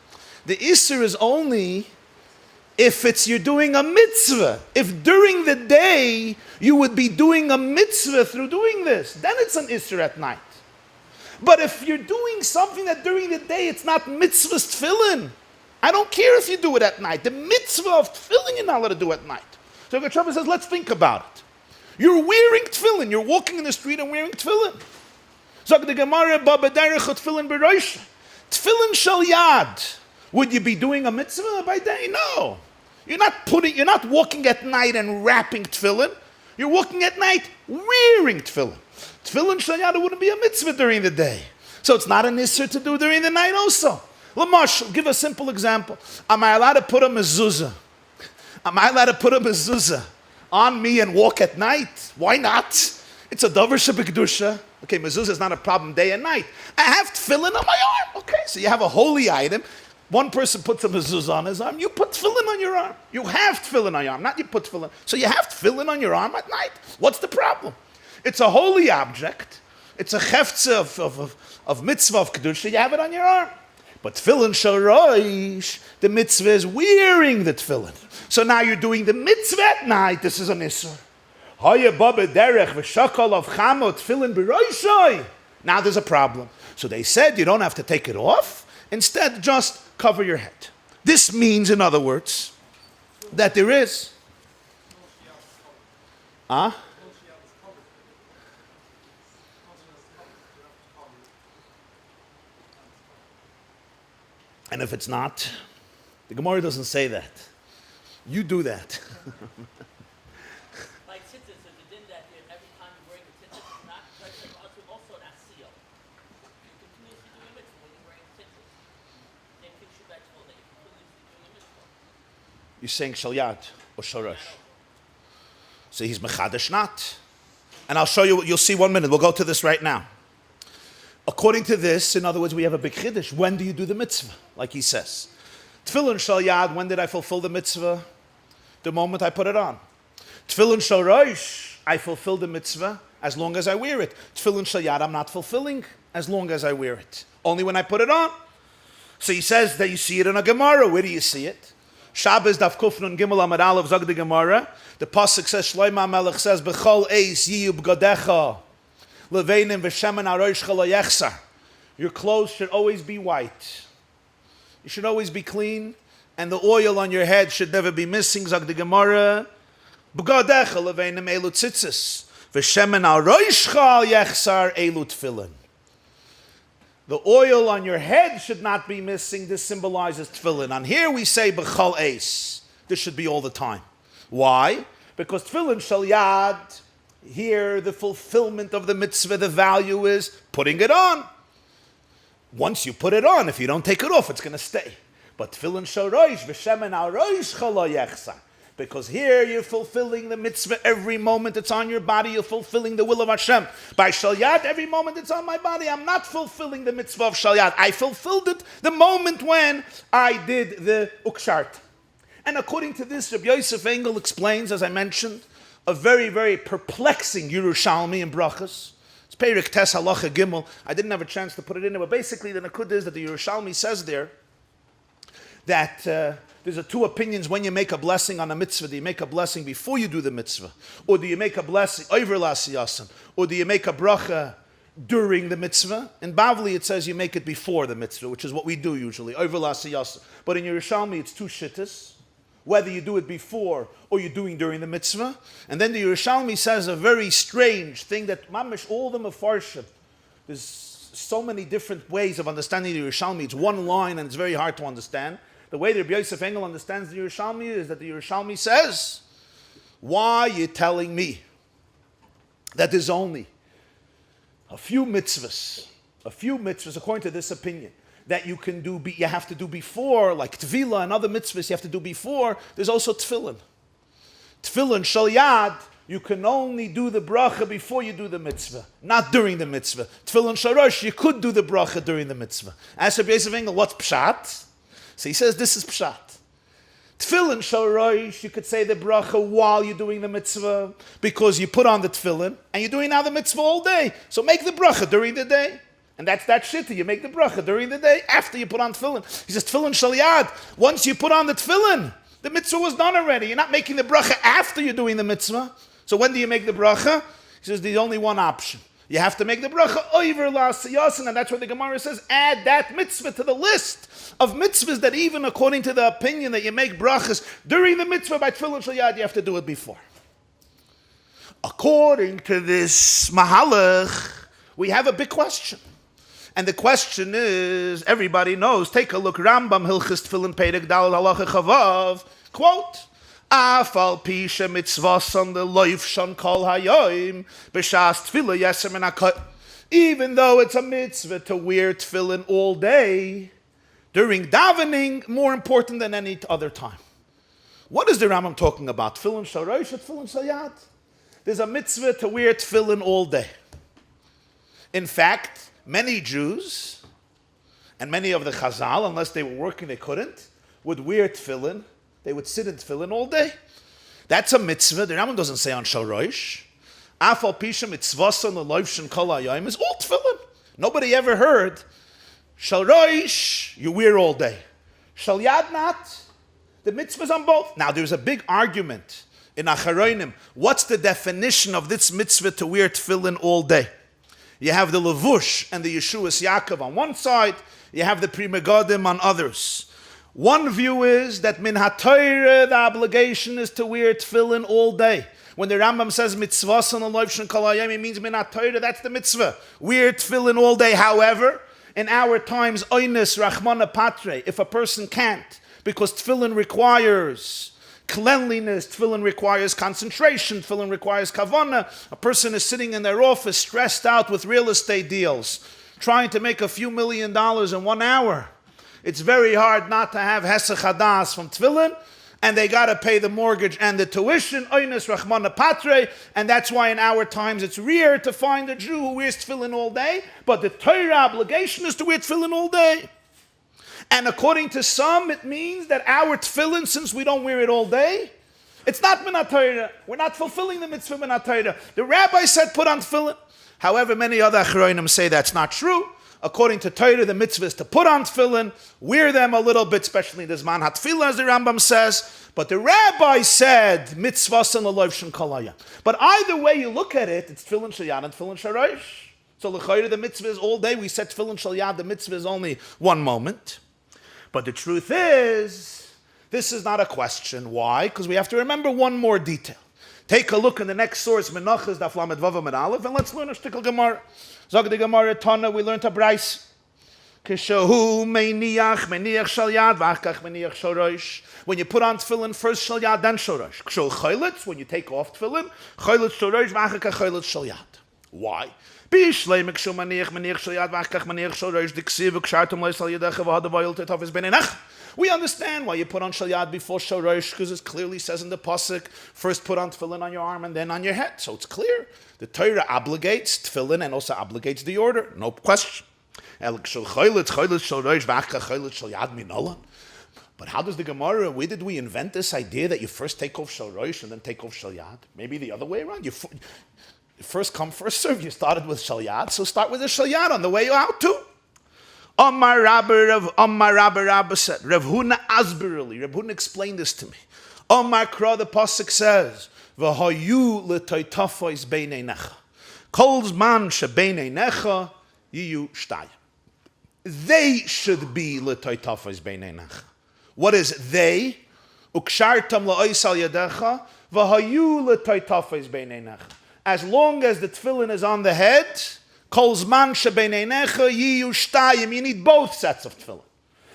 The isser is only if you're doing a mitzvah. If during the day you would be doing a mitzvah through doing this, then it's an isser at night. But if you're doing something that during the day it's not mitzvah's tefillin, I don't care if you do it at night. The mitzvah of tefillin you're not allowed to do at night. So Ragatchover says, let's think about it. You're wearing tefillin. You're walking in the street and wearing tefillin. So the Gemara, baba derech tefillin b'roisha. Tefillin shel yad. Would you be doing a mitzvah by day? No. You're not walking at night and wrapping tefillin. You're walking at night wearing tefillin. Tefillin shel yad wouldn't be a mitzvah during the day. So it's not an issur to do during the night also. Lamash, give a simple example. Am I allowed to put a mezuzah? On me and walk at night? Why not? It's a davar shebekdusha. Okay, mezuzah is not a problem day and night. I have tefillin on my arm. Okay, so you have a holy item. One person puts a mezuzah on his arm. You put tefillin on your arm. You have tefillin on your arm, not you put tefillin. So you have tefillin on your arm at night. What's the problem? It's a holy object. It's a cheftza of mitzvah of kedusha. You have it on your arm. But tefillin shel roish, the mitzvah is wearing the tefillin. So now you're doing the mitzvah at night. This is an issur. Haya baba derech v'shakal of chamo tefillin b'roishai. Now there's a problem. So they said you don't have to take it off. Instead, just cover your head. This means, in other words, that there is. And if it's not, the Gemara doesn't say that. You do that. Like tzitzis, if you did that here, every time you're wearing a tzitzis, it's not like also not seal. You continuously doing a mitzvah when you're wearing tzitzis. Same thing should be told that you're continuously doing a mitzvah. You're saying shalyat or sharash. So he's mechadesh not. And I'll show you, you'll see 1 minute. We'll go to this right now. According to this, in other words, we have a big chiddush. When do you do the mitzvah? Like he says. Tefillin shal yad, when did I fulfill the mitzvah? The moment I put it on. Tefillin shal rosh, I fulfill the mitzvah as long as I wear it. Tefillin shal yad, I'm not fulfilling as long as I wear it. Only when I put it on. So he says that you see it in a Gemara. Where do you see it? Shabbos daf kufnun gimel amad aleph zog the Gemara. The pasuk says, Shlomo Melech says, B'chol eis yiyu b'godecha leveinim v'shemen arosh chalo yechsar. Your clothes should always be white. You should always be clean, and the oil on your head should never be missing. Zog the Gemara. B'godecha leveinim elu tzitzis v'shemen arosh chalo yechsar elu tefilin. The oil on your head should not be missing. This symbolizes tefillin. And here we say b'chal eis. This should be all the time. Why? Because tefillin shal yad. Here the fulfillment of the mitzvah, the value is putting it on. Once you put it on, if you don't take it off, it's going to stay. But tefillin shal rosh v'shemen al rosh chalo yechsa. Because here you're fulfilling the mitzvah every moment it's on your body. You're fulfilling the will of Hashem. By shal yad, every moment it's on my body, I'm not fulfilling the mitzvah of shal yad. I fulfilled it the moment when I did the ukshart. And according to this, Rabbi Yosef Engel explains, as I mentioned, a very, very perplexing Yerushalmi in Brachas. It's Perik Tes Halacha Gimel. I didn't have a chance to put it in there, but basically the Nakud is that the Yerushalmi says there that there's two opinions when you make a blessing on a mitzvah. Do you make a blessing before you do the mitzvah? Or do you make a blessing over l'asiyasan? Or do you make a bracha during the mitzvah? In Bavli it says you make it before the mitzvah, which is what we do usually, over l'asiyasan. But in Yerushalmi it's two shittas, whether you do it before or you're doing during the mitzvah. And then the Yerushalmi says a very strange thing that mamish all the mefarshim. There's so many different ways of understanding the Yerushalmi. It's one line and it's very hard to understand. The way that Rabbi Yosef Engel understands the Yerushalmi is that the Yerushalmi says, why are you telling me that there's only a few mitzvahs, according to this opinion, that you can do, you have to do before, like Tefillah and other mitzvahs you have to do before. There's also Tefillin. Tefillin shal yad, you can only do the bracha before you do the mitzvah, not during the mitzvah. Tefillin shal rosh, you could do the bracha during the mitzvah. Ask Rabbi Yosef Engel, what's pshat? So he says this is pshat. Tefillin shal rosh, you could say the bracha while you're doing the mitzvah, because you put on the tefillin, and you're doing now the mitzvah all day. So make the bracha during the day. And that's that shitta. You make the bracha during the day after you put on tefillin. He says tefillin shal yad. Once you put on the tefillin, the mitzvah was done already. You're not making the bracha after you're doing the mitzvah. So when do you make the bracha? He says there's only one option. You have to make the bracha over l'asiyasin, and that's what the Gemara says. Add that mitzvah to the list of mitzvahs that even according to the opinion that you make brachas during the mitzvah by tefillin shal yad, you have to do it before. According to this mahalach, we have a big question. And the question is, everybody knows, take a look, Rambam, Hilchis Tefillin, Perek Daled, Halacha Chavav, quote, Afal pisha mitzvasan the loif shan kol hayoim b'shas tefillah yesem and akot. Even though it's a mitzvah to wear tefillin all day, during davening, more important than any other time. What is the Rambam talking about? Tefillin shal rosh or tefillin shal yad? There's a mitzvah to wear tefillin all day. In fact, many Jews, and many of the Chazal, unless they were working, they couldn't, would wear tefillin. They would sit in tefillin all day. That's a mitzvah. The Rambam doesn't say on Shal Rosh. Afal pisha mitzvasan l'loivshin kol hayom is all tefillin. Nobody ever heard Shal Rosh you wear all day. Shal Yad not. The mitzvah's on both. Now there's a big argument in Acharonim. What's the definition of this mitzvah to wear tefillin all day? You have the Levush and the Yeshuas Yaakov on one side. You have the Pri Megadim on others. One view is that min haTorah, the obligation is to wear tefillin all day. When the Rambam says mitzvasan l'loivshin kol hayom, it means min haTorah, that's the mitzvah. Wear tefillin all day. However, in our times, oines rachmana patre, if a person can't, because tefillin requires cleanliness, tefillin requires concentration, tefillin requires kavanah. A person is sitting in their office stressed out with real estate deals, trying to make a few $1 million in 1 hour. It's very hard not to have hesach hadas from tefillin, and they got to pay the mortgage and the tuition, oines rachmana patre, and that's why in our times it's rare to find a Jew who wears tefillin all day, but the Torah obligation is to wear tefillin all day. And according to some, it means that our tefillin, since we don't wear it all day, it's not minat Torah. We're not fulfilling the mitzvah minat Torah. The rabbi said put on tefillin. However, many other achronim say that's not true. According to Torah, the mitzvah is to put on tefillin, wear them a little bit, especially the zman hatfila, as the Rambam says. But the rabbi said mitzvahs and l'loivshin kalaya. But either way you look at it, it's tefillin shalyad and tefillin sharosh. So l'chayre, the mitzvah is all day. We said tefillin shalyad, the mitzvah is only one moment. But the truth is, this is not a question. Why? Because we have to remember one more detail. Take a look in the next source, Menachas Daf Lamed Vav Amud Aleph, and let's learn a shtickle Gemara. Zog the Gemara Tana, we learned a Brais. Kishahu meniach shalyad v'achkach meniach shorosh. When you put on tefillin, first shalyad, then shorosh. Kshol chaylitz, when you take off tefillin, chaylitz shorosh v'achkach chaylitz shalyad. Why? Bishlei mikshul meniach shalyad v'achkach meniach shorosh diksiv v'kshartum leisal yadecha v'hadavayil tetov is benenach. We understand why you put on shalyad before shorosh, because it clearly says in the pasuk, first put on tefillin on your arm and then on your head. So it's clear. The Torah obligates tefillin and also obligates the order. No question. But how does the Gemara, where did we invent this idea that you first take off shorosh and then take off shalyad? Maybe the other way around. You first come, first serve. You started with shalyad, so start with the shalyad on the way out too. Amar Rabba said, Rav Huna Asberili. Rav Huna explained this to me. Amar Kra, the pasuk says, V'hayu l'toitafos beinei necha. Kol zman shebeinei necha yiyu shtay. They should be l'toitafos beinei necha. What is they? Ukshartam la'oisal yadecha v'hayu l'toitafos beinei necha. As long as the tefillin is on the head, Kol zman shebeinei necha yiyu shtayim. You need both sets of tefillin.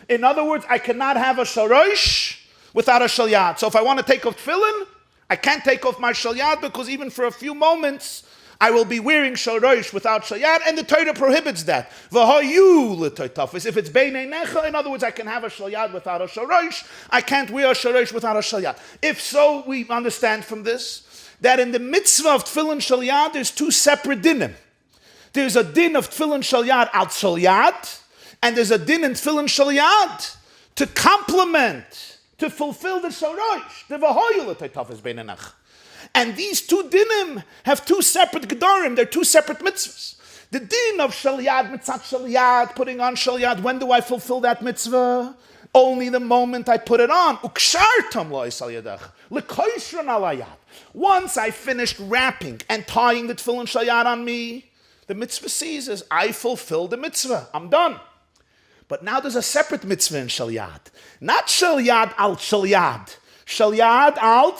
In other words, I cannot have a shorosh without a shalyad. So if I want to take off tefillin, I can't take off my shalyad because even for a few moments I will be wearing shorosh without shalyad, and the Torah prohibits that. V'hayu l'toitafos. If it's beinei necha, in other words, I can have a shalyad without a shorosh. I can't wear a shorosh without a shalyad. If so, we understand from this that in the mitzvah of tefillin shalyad, there's two separate dinim. There's a din of tefillin shalyad al shalyad, and there's a din in tefillin shalyad to complement, to fulfill the shorosh, the v'hayu l'toitafos beinei necha. And these two dinim have two separate gedarim. They're two separate mitzvahs. The din of shalyad, mitzat shalyad, putting on shalyad, when do I fulfill that mitzvah? Only the moment I put it on. Ukshartam lo'isal yadach, l'koishran alayad. Once I finished wrapping and tying the tefillin shalyad on me, the mitzvah ceases. I fulfilled the mitzvah. I'm done. But now there's a separate mitzvah in shalyad. Not shalyad al shalyad. Shalyad al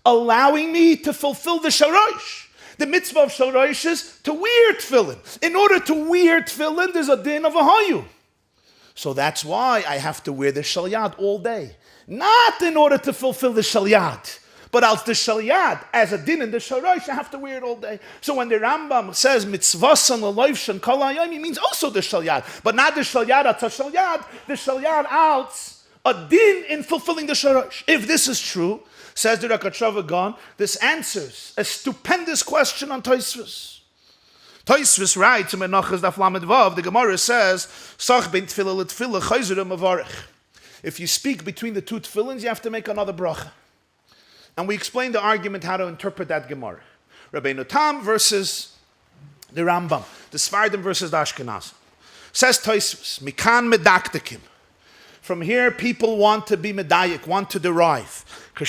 allowing me to fulfill the shorosh. The mitzvah of shorosh is to wear tefillin. In order to wear tefillin, there's a din of a hayu. So that's why I have to wear the shalyad all day. Not in order to fulfill the shalyad, but as the shalyad, as a din in the shorosh, I have to wear it all day. So when the Rambam says mitzvahs and l'loivshin kalayim, he means also the shalyad, but not the shalyad at shalyad, the shalyad out a din in fulfilling the shorosh. If this is true, says the Ragatchover Gaon, this answers a stupendous question on Tosfos. Tosfos writes in Menachas Daf Lamed Vav, the Gemara says, Sach ben tefillah l'tefillah chayzer mavarich. If you speak between the two tefillins, you have to make another bracha. And we explained the argument how to interpret that Gemara. Rabbenu Tam versus the Rambam, the Sfardim versus the Ashkenazim. Says Tosfos, Mikan medaktekim. From here, people want to be medayik, want to derive. If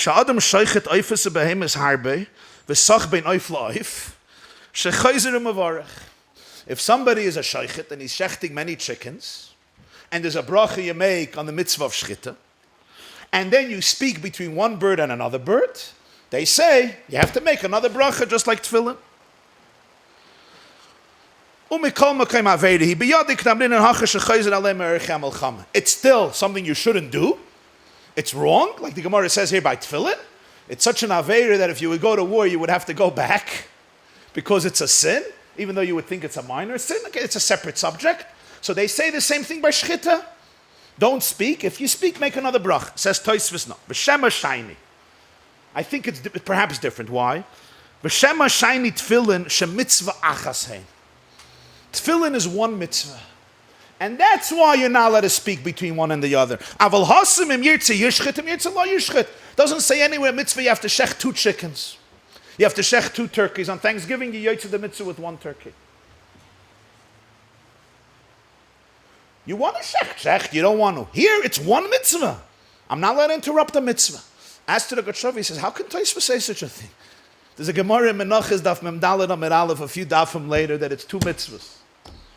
somebody is a shaychet and he's shechting many chickens, and there's a bracha you make on the mitzvah of shchita, and then you speak between one bird and another bird, they say you have to make another bracha just like tefillin. It's still something you shouldn't do. It's wrong, like the Gemara says here by tefillin. It's such an aveira that if you would go to war, you would have to go back because it's a sin, even though you would think it's a minor sin. Okay, it's a separate subject. So they say the same thing by shchita. Don't speak. If you speak, make another brach. Says Tosfos no. V'shema shayni. I think it's perhaps different. Why? V'shema shayni tefillin shemitzvah achas hein. Tefillin is one mitzvah. And that's why you're not allowed to speak between one and the other. Aval hasim im yirtze yishchit im yirtze lo yishchit. Doesn't say anywhere mitzvah you have to shech 2 chickens. You have to shech 2 turkeys. On Thanksgiving you yotze the mitzvah with 1 turkey. You want to shech, you don't want to. Here it's one mitzvah. I'm not allowed to interrupt the mitzvah. As to the Ragatchover, he says, how can Tosfos say such a thing? There's a Gemara in Menachos daf mem daled amid aleph a few dafim later that it's 2 mitzvahs.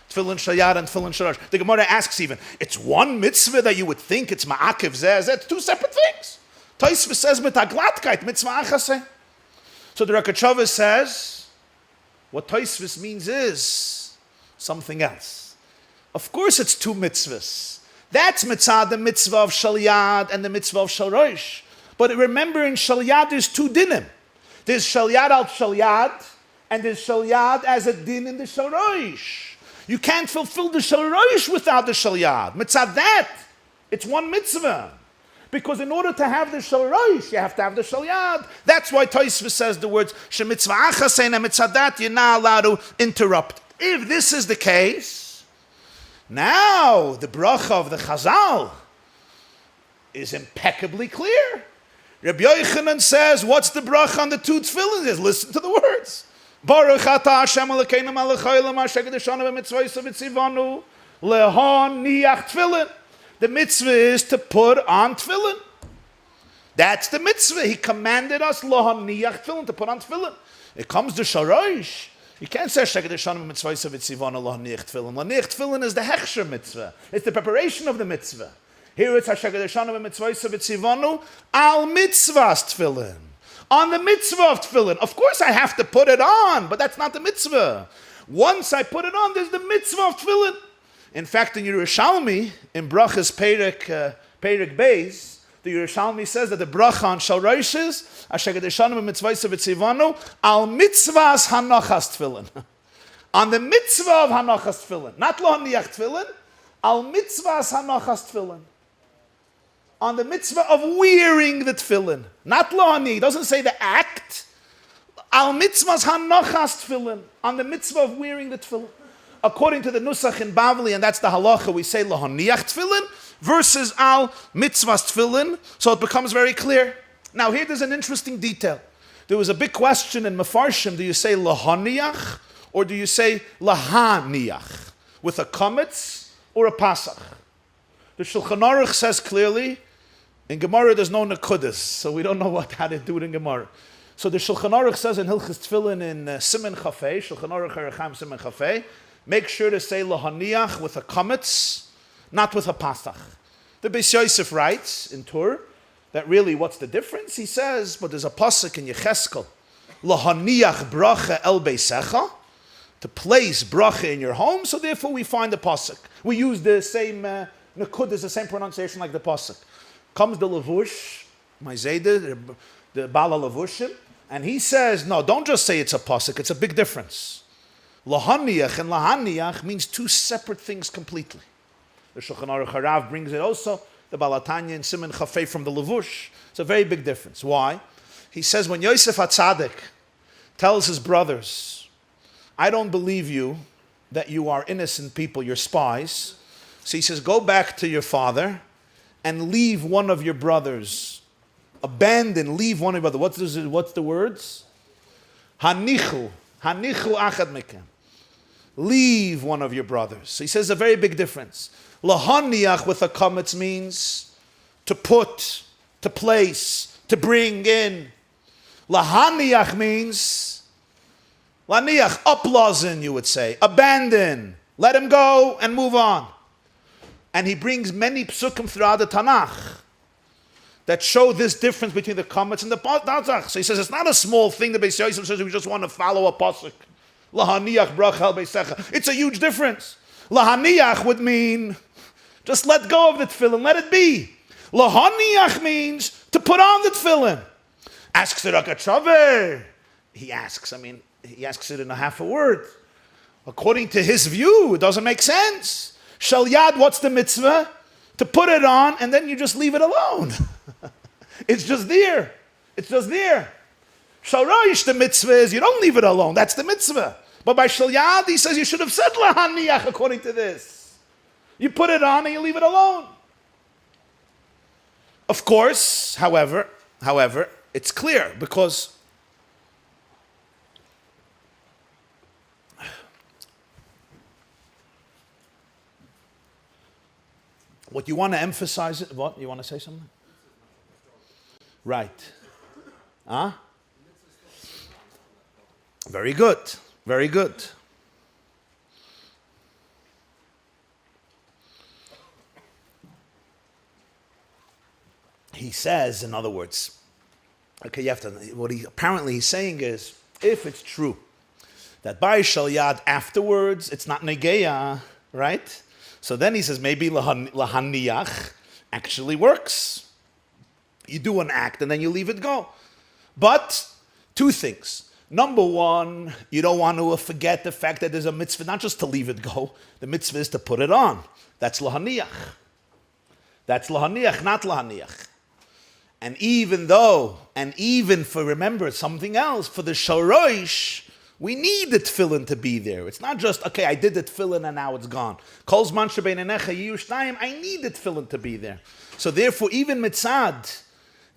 Tefillin shayad and tefillin sharash. The Gemara asks even, it's one mitzvah that you would think it's ma'akiv zeh. It's 2 separate things. Tosfos says mit aglatkeit mitzvah achaseh. So the Ragatchover says, what Tosfos means is something else. Of course it's 2 mitzvahs. That's mitzvah, the mitzvah of shalyad and the mitzvah of shalrosh. But remember in shalyad there's 2 dinim. There's shalyad al shalyad and there's shalyad as a din in the shalrosh. You can't fulfill the shalrosh without the shalyad. Mitzvah that, it's one mitzvah. Because in order to have the shalrosh, you have to have the shalyad. That's why Tosfos says the words, shemitzvah achasein and mitzvah that, you're not allowed to interrupt. If this is the case, now the bracha of the Chazal is impeccably clear. Rabbi Yochanan says, what's the bracha on the 2 tefilins? Listen to the words. Baruch atah Hashem Elokeinu melech haolam asher kedeshanu b'mitzvos v'tzivanu lehon niach tefillin. The mitzvah is to put on tefillin. That's the mitzvah. He commanded us lehon niach tefillin, to put on tefillin. It comes to sharash. You can't say asher kedeshanu b'mitzvos v'tzivanu lehon niach tefillin. Lehon niach tefillin is the hechsher mitzvah. It's the preparation of the mitzvah. Here it's asher kedeshanu b'mitzvos v'tzivanu al mitzvahs tefillin. On the mitzvah of tefillin. Of course I have to put it on, but that's not the mitzvah. Once I put it on, there's the mitzvah of tefillin. In fact, in Yerushalmi, in Brachas Perek Beis, the Yerushalmi says that the bracha on shalroshis, asher kedeshanu b'mitzvos v'tzivanu, al mitzvahs hanachas tefillin. On the mitzvah of hanachas tefillin. Not lo haniach tefillin, al mitzvahs hanachas tefillin. On the mitzvah of wearing the tefillin. Not lohani, it doesn't say the act. Al mitzvahs hanachas tefillin. On the mitzvah of wearing the tefillin. According to the Nusach in Bavli, and that's the halacha, we say lohaniach tefillin versus al mitzvahs tefillin. So it becomes very clear. Now here there's an interesting detail. There was a big question in Mefarshim, do you say lohaniach or do you say lahaniach? With a kametz or a pasach? The Shulchan Aruch says clearly, in Gemara there's no nekudas, so we don't know how to do it in Gemara. So the Shulchan Aruch says in Hilchas Tefillin in Siman Chafei, Shulchan Aruch Erecham Siman Chafei, make sure to say lahaniach with a kametz, not with a pasach. The Beis Yosef writes in Tur that really what's the difference? He says, but there's a pasuk in Yecheskel, lahaniach bracha el beisecha, to place bracha in your home, so therefore we find the pasuk. We use the same nekud is the same pronunciation like the pasuk. Comes the levush, my zayda, the bala levushim, and he says, no, don't just say it's a pasuk. It's a big difference. Lahaniach and lahaniach means 2 separate things completely. The Shulchan Aruch Harav brings it also. The Balatanya and Siman Chafei from the levush. It's a very big difference. Why? He says when Yosef HaTzadik tells his brothers, I don't believe you that you are innocent people, you're spies. So he says, go back to your father and leave one of your brothers. Abandon, leave one of your brothers. What's the words? Hanichu achad mekem. Leave one of your brothers. So he says a very big difference. Lahaniach with a kametz means to put, to place, to bring in. Lahaniach means, laniach, uplazen, you would say. Abandon. Let him go and move on. And he brings many psukim throughout the Tanakh that show this difference between the kametz and the pasach. So he says it's not a small thing. The Beis Yosef says we just want to follow a pasuk. Lahaniach bracha al beisecha. It's a huge difference. Lahaniach would mean just let go of the tefillin, let it be. Lahaniach means to put on the tefillin. Asks the Ragatchover. He asks it in a half a word. According to his view, it doesn't make sense. Shalyad, what's the mitzvah? to put it on and then you just leave it alone. It's just there. It's just there. Shalroish, the mitzvah is you don't leave it alone. That's the mitzvah. But by Shalyad, he says you should have said lahaniach according to this. You put it on and you leave it alone. Of course, however, it's clear because what you want to emphasize it. What you want to say something? Right. Huh? Very good. Very good. He says, in other words, okay, you have to. What he apparently he's saying is, if it's true that by shalyad afterwards it's not negeya, right? So then he says maybe lahaniach actually works. You do an act and then you leave it go. But two things. Number one, you don't want to forget the fact that there's a mitzvah, not just to leave it go. The mitzvah is to put it on. That's lahaniach. That's lahaniach, not lahaniach. And even for, remember, something else, for the shorosh, we need the tefillin to be there. It's not just, okay, I did the tefillin and now it's gone. Kol zman shebein einecha yiyu shtayim, I need the tefillin to be there. So therefore, even mitzad,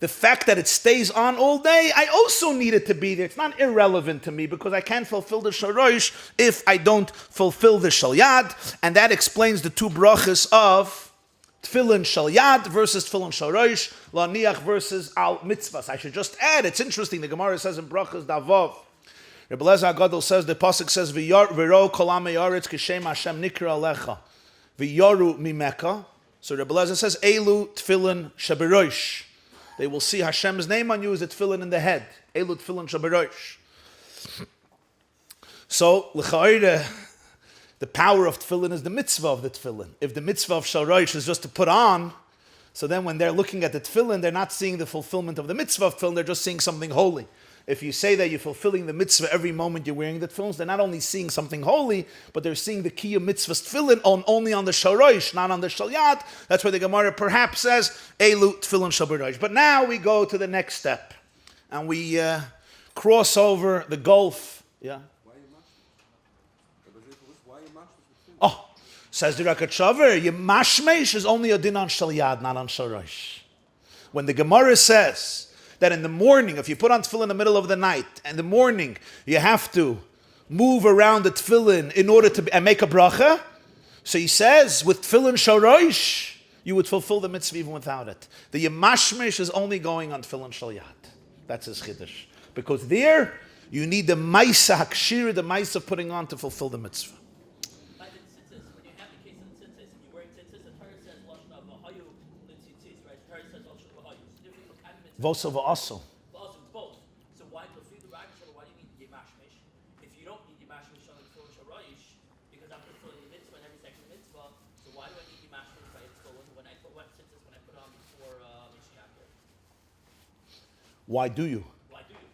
the fact that it stays on all day, I also need it to be there. It's not irrelevant to me because I can't fulfill the shorosh if I don't fulfill the shalyad. And that explains the two brachas of tefillin shalyad versus tefillin shorosh, laniach versus al mitzvahs. I should just add, it's interesting, the Gemara says in brachas davov, Rebbe Lezer HaGadol says, the pasuk says, V'ro kol ha'mei haaretz k'shem Hashem nikra alecha, v'yoru mimeka. So Rebbe Lezer says, Elu tefillin shaberosh. They will see Hashem's name on you as a tefillin in the head. Elu tefillin shaberosh. So, l'cha'ire, the power of tefillin is the mitzvah of the tefillin. If the mitzvah of sharosh is just to put on, so then when they're looking at the tefillin, they're not seeing the fulfillment of the mitzvah of tefillin, they're just seeing something holy. If you say that you're fulfilling the mitzvah every moment you're wearing the tefillins, they're not only seeing something holy, but they're seeing the key of mitzvah's tefillin only on the sharosh, not on the shalyat. That's why the Gemara perhaps says, Elu tefillin shabarosh. But now we go to the next step, and we cross over the gulf. Yeah. Oh, says the Ragatchover, your mashmesh is only a din on shalyad, not on sharosh. When the Gemara says that in the morning, if you put on tefillin in the middle of the night, in the morning you have to move around the tefillin in order to and make a bracha, so he says with tefillin sharosh, you would fulfill the mitzvah even without it. The yemashmish is only going on tefillin shalyad. That's his chiddush. Because there, you need the maisa hakshir, the maisa of putting on to fulfill the mitzvah. Vosa v'aso. Both. So why to feed the Ragatchover? Why do you need yemashmish? If you don't need yemashmish on the tefillin sharosh, because I'm fulfilling the mitzvah and every second mitzvah, so why do I need yemashmish by tefillin when I put on before Mashiach? Why do you? Why do you?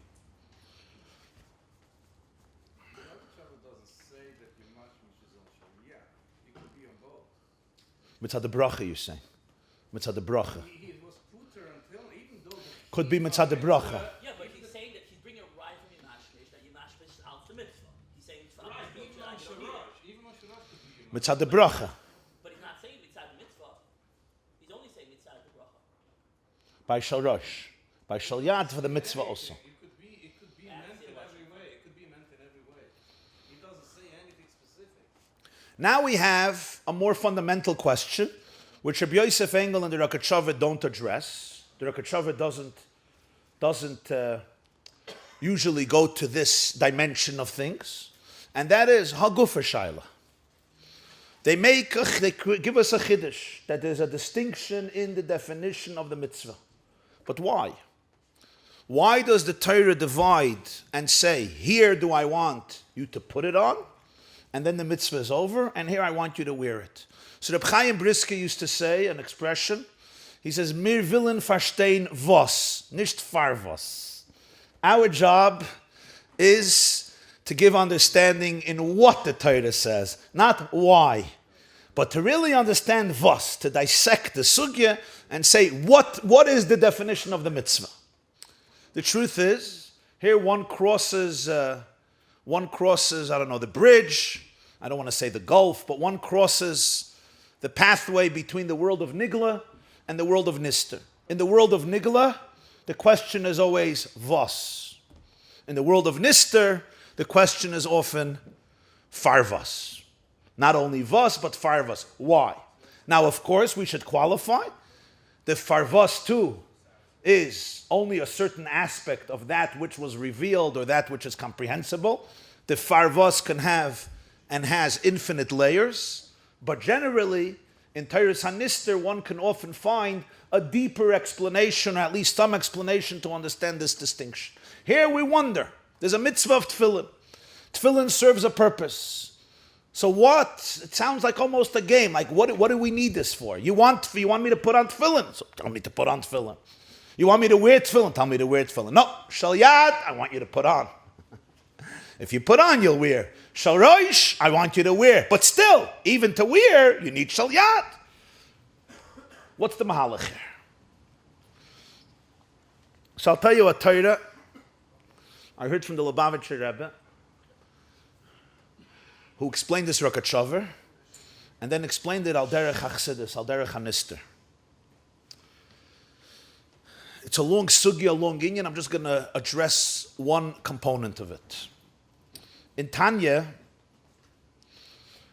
The Ragatchover doesn't say that yemashmish is on Sharia. It could be on both. Mitzad the bracha, you say. Mitzad the bracha. He was puter until even though. Could be mitzad the bracha. Yeah, but he's saying that he's bringing a rise from yemashmish, that yemashmish is out the mitzvah. He's saying it's Right, even on Sharosh could be yemashmish. Mitzad the bracha. But he's not saying mitzvah the mitzvah. He's only saying mitzvah the bracha. By sharosh. By shalyad for the mitzvah also. It could be meant in every way. It could be meant in every way. He doesn't say anything specific. Now we have a more fundamental question, which Rabbi Yosef Engel and the Ragatchover don't address. The Ragatchover doesn't usually go to this dimension of things, and that is hagufa shaila. They give us a chiddush that there's a distinction in the definition of the mitzvah. But why? Why does the Torah divide and say, here do I want you to put it on, and then the mitzvah is over, and here I want you to wear it? So Reb Chaim Brisker used to say an expression. He says, "Mir willen verstehen was, nicht far was." Our job is to give understanding in what the Torah says, not why. But to really understand Vos, to dissect the sugya and say, what is the definition of the mitzvah? The truth is, here one crosses, I don't know, the bridge. I don't want to say the gulf, but one crosses the pathway between the world of Nigla and the world of Nister. In the world of Nigla, the question is always Vos. In the world of Nister, the question is often Farvas. Not only Vos, but Farvas. Why? Now, of course, we should qualify. The Farvas too is only a certain aspect of that which was revealed or that which is comprehensible. The Farvas can have and has infinite layers, but generally, in Teiros HaNister, one can often find a deeper explanation, or at least some explanation to understand this distinction. Here we wonder, there's a mitzvah of tefillin. Tefillin serves a purpose. So what? It sounds like almost a game. Like what do we need this for? You want me to put on tefillin? So tell me to put on tefillin. You want me to wear tefillin? Tell me to wear tefillin. No, shal yad, I want you to put on. If you put on, you'll wear. Shal roish, I want you to wear. But still, even to wear, you need shal yad. What's the mahalach here? So I'll tell you a Torah I heard from the Lubavitcher Rebbe, who explained this Ragatchover, and then explained it al derech hachsidus, al derech hanister. It's a long sugi, a long inyan. I'm just going to address one component of it. In Tanya,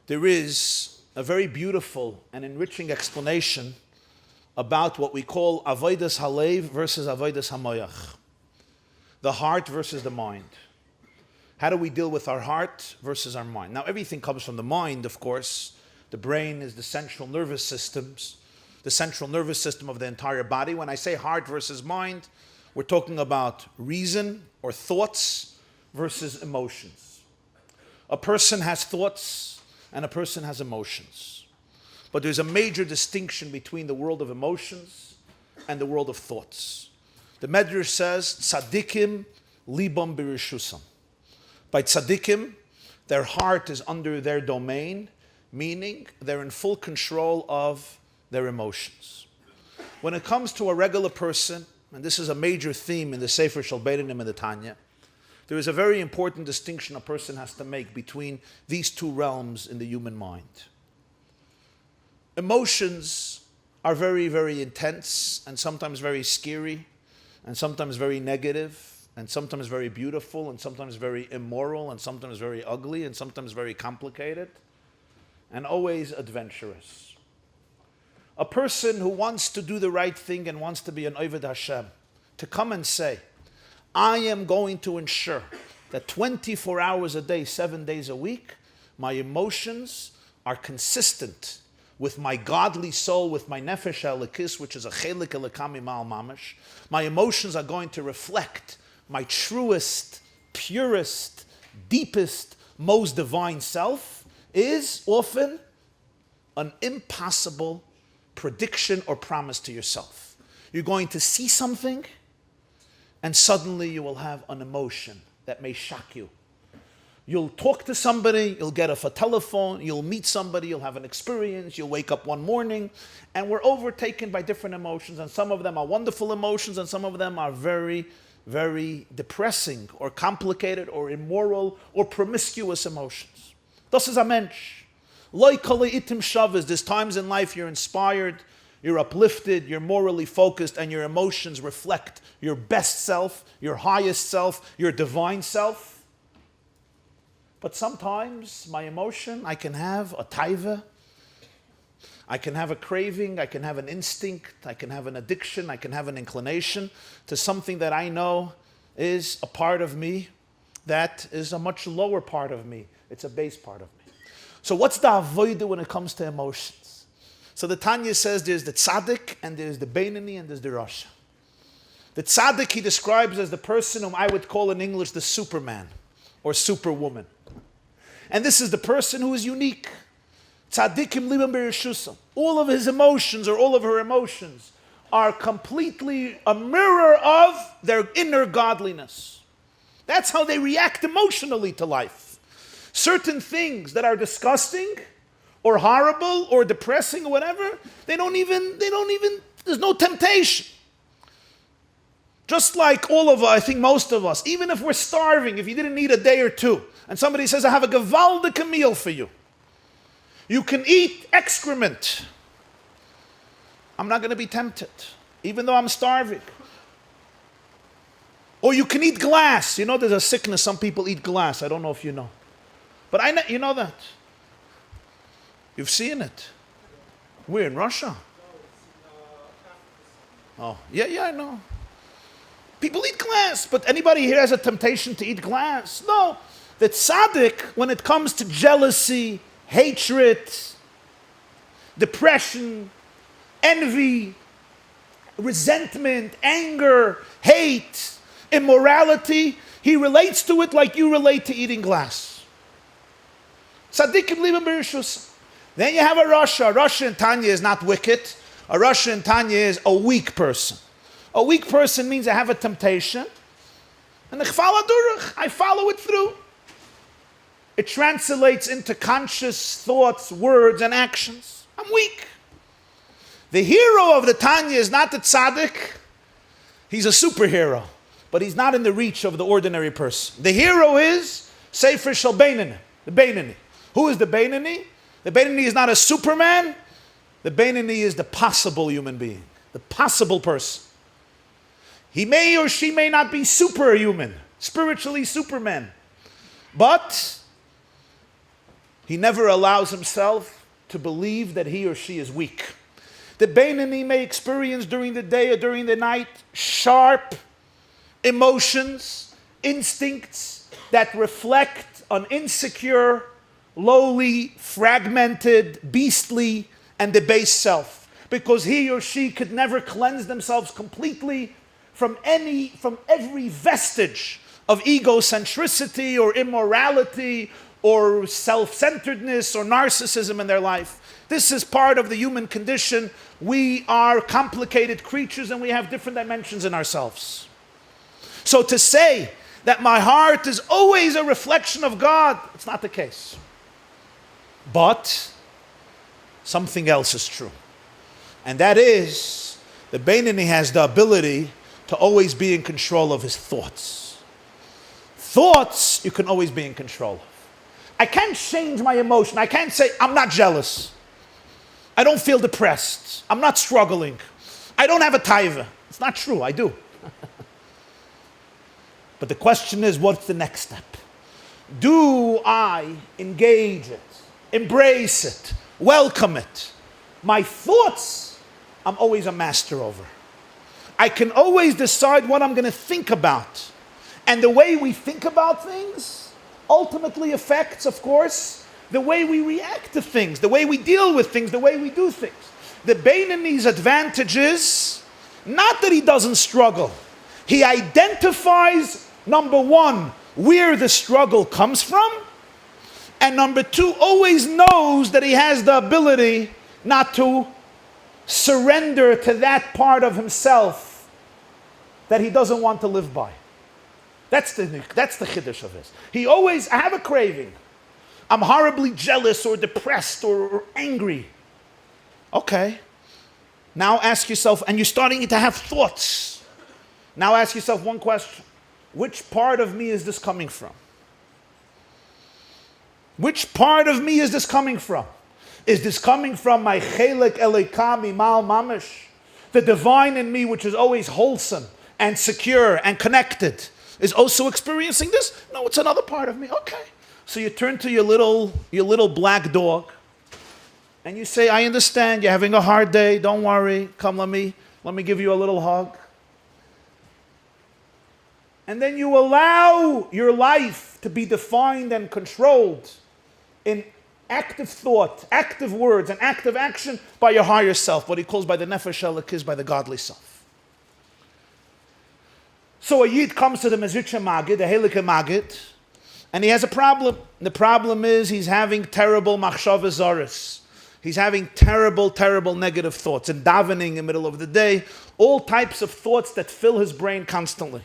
there is a very beautiful and enriching explanation about what we call avodas halev versus avodas hamoyach, the heart versus the mind. How do we deal with our heart versus our mind? Now, everything comes from the mind, of course. The brain is the central nervous system of the entire body. When I say heart versus mind, we're talking about reason or thoughts versus emotions. A person has thoughts and a person has emotions. But there's a major distinction between the world of emotions and the world of thoughts. The Medrash says, tzadikim libam birishusam. By tzaddikim, their heart is under their domain, meaning they're in full control of their emotions. When it comes to a regular person, and this is a major theme in the Sefer Shel Beinim and the Tanya, there is a very important distinction a person has to make between these two realms in the human mind. Emotions are very, very intense and sometimes very scary and sometimes very negative and sometimes very beautiful, and sometimes very immoral, and sometimes very ugly, and sometimes very complicated, and always adventurous. A person who wants to do the right thing and wants to be an Oved Hashem, to come and say, I am going to ensure that 24 hours a day, 7 days a week, my emotions are consistent with my godly soul, with my nefesh elikis, which is a chelik elikami ma'al mamash. My emotions are going to reflect my truest, purest, deepest, most divine self, is often an impossible prediction or promise to yourself. You're going to see something, and suddenly you will have an emotion that may shock you. You'll talk to somebody, you'll get off a telephone, you'll meet somebody, you'll have an experience, you'll wake up one morning, and we're overtaken by different emotions, and some of them are wonderful emotions, and some of them are very, very depressing, or complicated, or immoral, or promiscuous emotions. Das ist a Mensch. Loi kol itim shavis. There's times in life you're inspired, you're uplifted, you're morally focused, and your emotions reflect your best self, your highest self, your divine self. But sometimes my emotion, I can have a taiva, I can have a craving, I can have an instinct, I can have an addiction, I can have an inclination to something that I know is a part of me that is a much lower part of me. It's a base part of me. So what's the avodah when it comes to emotions? So the Tanya says there's the tzaddik and there's the beinoni and there's the rasha. The tzaddik he describes as the person whom I would call in English the Superman or Superwoman. And this is the person who is unique. Tzaddikim libam b'rishusam. All of his emotions or all of her emotions are completely a mirror of their inner godliness. That's how they react emotionally to life. Certain things that are disgusting or horrible or depressing or whatever, they don't even, there's no temptation. Just like all of us, I think most of us, even if we're starving, if you didn't eat a day or two, and somebody says, I have a gewaldige meal for you. You can eat excrement. I'm not going to be tempted, even though I'm starving. Or you can eat glass. You know there's a sickness, some people eat glass. I don't know if you know. But I know, you know that. You've seen it. We're in Russia. Oh, yeah, I know. People eat glass, but anybody here has a temptation to eat glass? No. The tzaddik, when it comes to jealousy, hatred, depression, envy, resentment, anger, hate, immorality, he relates to it like you relate to eating glass. Tzaddikim liben b'rishus. Then you have a Rasha. A Rasha in Tanya is not wicked. A Rasha in Tanya is a weak person. A weak person means I have a temptation, and I follow it through. It translates into conscious thoughts, words, and actions. I'm weak. The hero of the Tanya is not the tzaddik. He's a superhero, but he's not in the reach of the ordinary person. The hero is Sefer Shel Beinani, the Beinani. Who is the Beinani? The Beinani is not a Superman. The Beinani is the possible human being, the possible person. He may or she may not be superhuman, spiritually Superman, but he never allows himself to believe that he or she is weak. The Beinani may experience during the day or during the night sharp emotions, instincts that reflect an insecure, lowly, fragmented, beastly, and debased self. Because he or she could never cleanse themselves completely from every vestige of egocentricity or immorality or self-centeredness or narcissism in their life. This is part of the human condition. We are complicated creatures and we have different dimensions in ourselves. So to say that my heart is always a reflection of God, it's not the case. But something else is true. And that is, the Beinani has the ability to always be in control of his thoughts. Thoughts, you can always be in control of. I can't change my emotion. I can't say, I'm not jealous. I don't feel depressed. I'm not struggling. I don't have a taiva. It's not true, I do. But the question is, what's the next step? Do I engage it, embrace it, welcome it? My thoughts, I'm always a master over. I can always decide what I'm going to think about. And the way we think about things ultimately affects, of course, the way we react to things, the way we deal with things, the way we do things. The Beinani's advantage is not that he doesn't struggle. He identifies, number one, where the struggle comes from, and number two, always knows that he has the ability not to surrender to that part of himself that he doesn't want to live by. That's the chiddush of his. He always, I have a craving. I'm horribly jealous or depressed or angry. Okay. Now ask yourself, and you're starting to have thoughts. Now ask yourself one question. Which part of me is this coming from? Which part of me is this coming from? Is this coming from my chelek elekami mal mamish? The divine in me, which is always wholesome and secure and connected, is also experiencing this? No, it's another part of me. Okay. So you turn to your little black dog and you say, I understand, you're having a hard day, don't worry, come let me give you a little hug. And then you allow your life to be defined and controlled in active thought, active words, and active action by your higher self, what he calls by the nefesh elokiz, by the godly self. So a Yid comes to the Mezritcha Magid, the Helike Magid, and he has a problem. The problem is he's having terrible machshava zaris. He's having terrible negative thoughts and davening in the middle of the day, all types of thoughts that fill his brain constantly.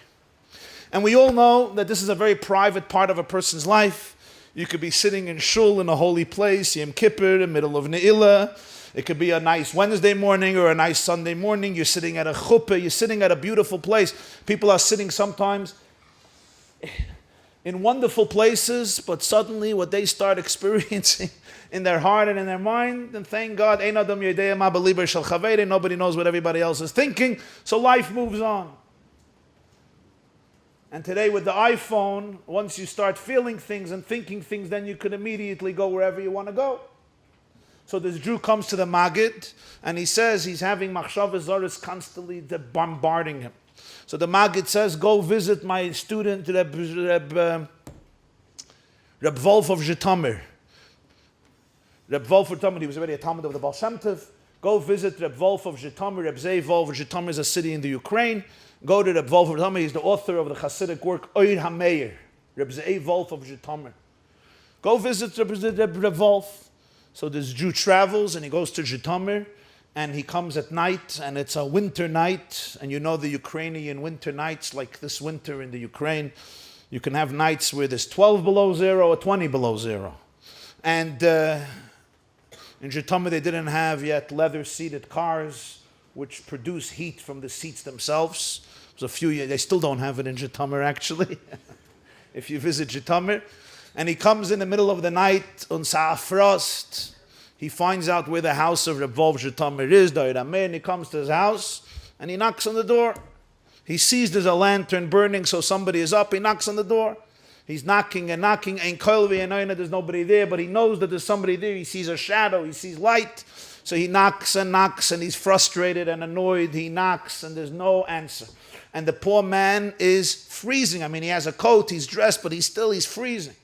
And we all know that this is a very private part of a person's life. You could be sitting in shul in a holy place, Yom Kippur, in the middle of Ne'ilah. It could be a nice Wednesday morning or a nice Sunday morning. You're sitting at a chuppah. You're sitting at a beautiful place. People are sitting sometimes in wonderful places, but suddenly what they start experiencing in their heart and in their mind, and thank God, Ein Adam Yodea Ma B'libo Shel Chaverei, nobody knows what everybody else is thinking, so life moves on. And today with the iPhone, once you start feeling things and thinking things, then you can immediately go wherever you want to go. So this Jew comes to the Maggid, and he says he's having machshavas zaros constantly bombarding him. So the Maggid says, go visit my student, Reb Wolf of Zhitomir. Reb Wolf of Zhitomir, he was already a Talmud of the Baal Shem Tov. Go visit Reb Wolf of Zhitomir. Reb Zei Wolf of Zhitomir is a city in the Ukraine. Go to Reb Wolf of Zhitomir. He's the author of the Hasidic work, Oir HaMeir. Reb Zei Wolf of Zhitomir. Go visit Reb Wolf. So this Jew travels and he goes to Zhitomir. And he comes at night, and it's a winter night, and you know the Ukrainian winter nights, like this winter in the Ukraine, you can have nights where there's 12 below zero or 20 below zero. And in Zhitomir they didn't have yet leather-seated cars, which produce heat from the seats themselves. It was a few years, they still don't have it in Zhitomir actually, if you visit Zhitomir. And he comes in the middle of the night on Frost. He finds out where the house of Reb Wolf Zhitomir is, and he comes to his house, and he knocks on the door. He sees there's a lantern burning, so somebody is up. He knocks on the door. He's knocking and knocking. There's nobody there, but he knows that there's somebody there. He sees a shadow. He sees light. So he knocks, and he's frustrated and annoyed. He knocks, and there's no answer. And the poor man is freezing. I mean, he has a coat. He's dressed, but he's freezing.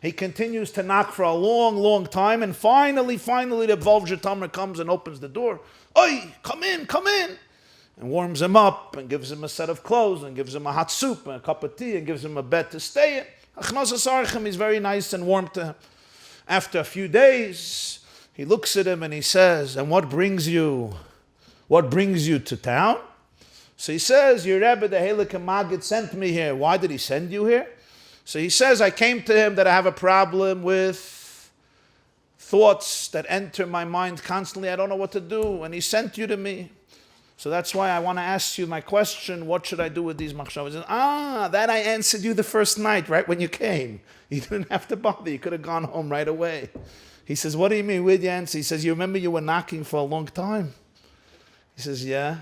He continues to knock for a long, long time, and finally, the Wolf Zhitomir comes and opens the door. Oi, come in, and warms him up, and gives him a set of clothes, and gives him a hot soup, and a cup of tea, and gives him a bed to stay in. He's very nice and warm to him. After a few days, he looks at him and he says, and what brings you to town? So he says, your Rebbe, the Heilige Maggid, sent me here. Why did he send you here? So he says, I came to him that I have a problem with thoughts that enter my mind constantly. I don't know what to do. And he sent you to me. So that's why I want to ask you my question. What should I do with these machshavas? That I answered you the first night, right when you came. You didn't have to bother. You could have gone home right away. He says, what do you mean? Where'd you answer? He says, you remember you were knocking for a long time? He says, yeah.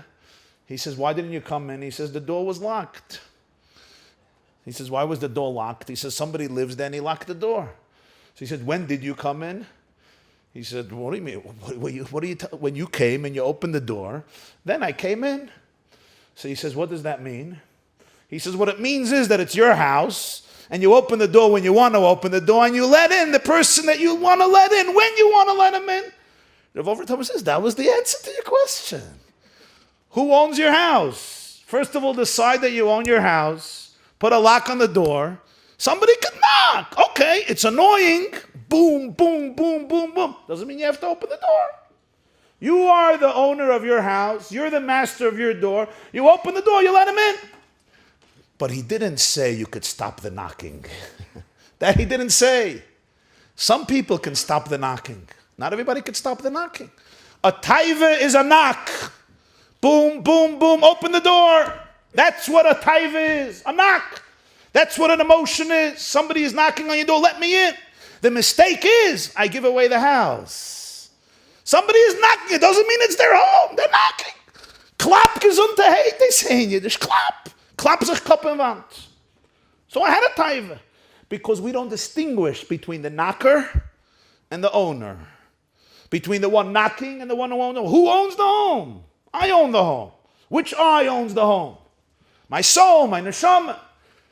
He says, why didn't you come in? He says, the door was locked. He says, why was the door locked? He says, somebody lives there and he locked the door. So he said, when did you come in? He said, what do you mean? When you came and you opened the door, then I came in. So he says, what does that mean? He says, what it means is that it's your house and you open the door when you want to open the door and you let in the person that you want to let in when you want to let him in. Rav Tom says, that was the answer to your question. Who owns your house? First of all, decide that you own your house. Put a lock on the door. Somebody could knock. Okay, it's annoying. Boom, boom, boom, boom, boom. Doesn't mean you have to open the door. You are the owner of your house. You're the master of your door. You open the door, you let him in. But he didn't say you could stop the knocking. That he didn't say. Some people can stop the knocking. Not everybody can stop the knocking. A taiva is a knock. Boom, boom, boom, open the door. That's what a taiva is, a knock. That's what an emotion is. Somebody is knocking on your door, let me in. The mistake is, I give away the house. Somebody is knocking, it doesn't mean it's their home, they're knocking. Klap gesundheit, they say in Yiddish, klap. Klap sich Kopf in Wand. So I had a taiva. Because we don't distinguish between the knocker and the owner. Between the one knocking and the one who owns the home. Who owns the home? I own the home. Which I owns the home? My soul, my neshama,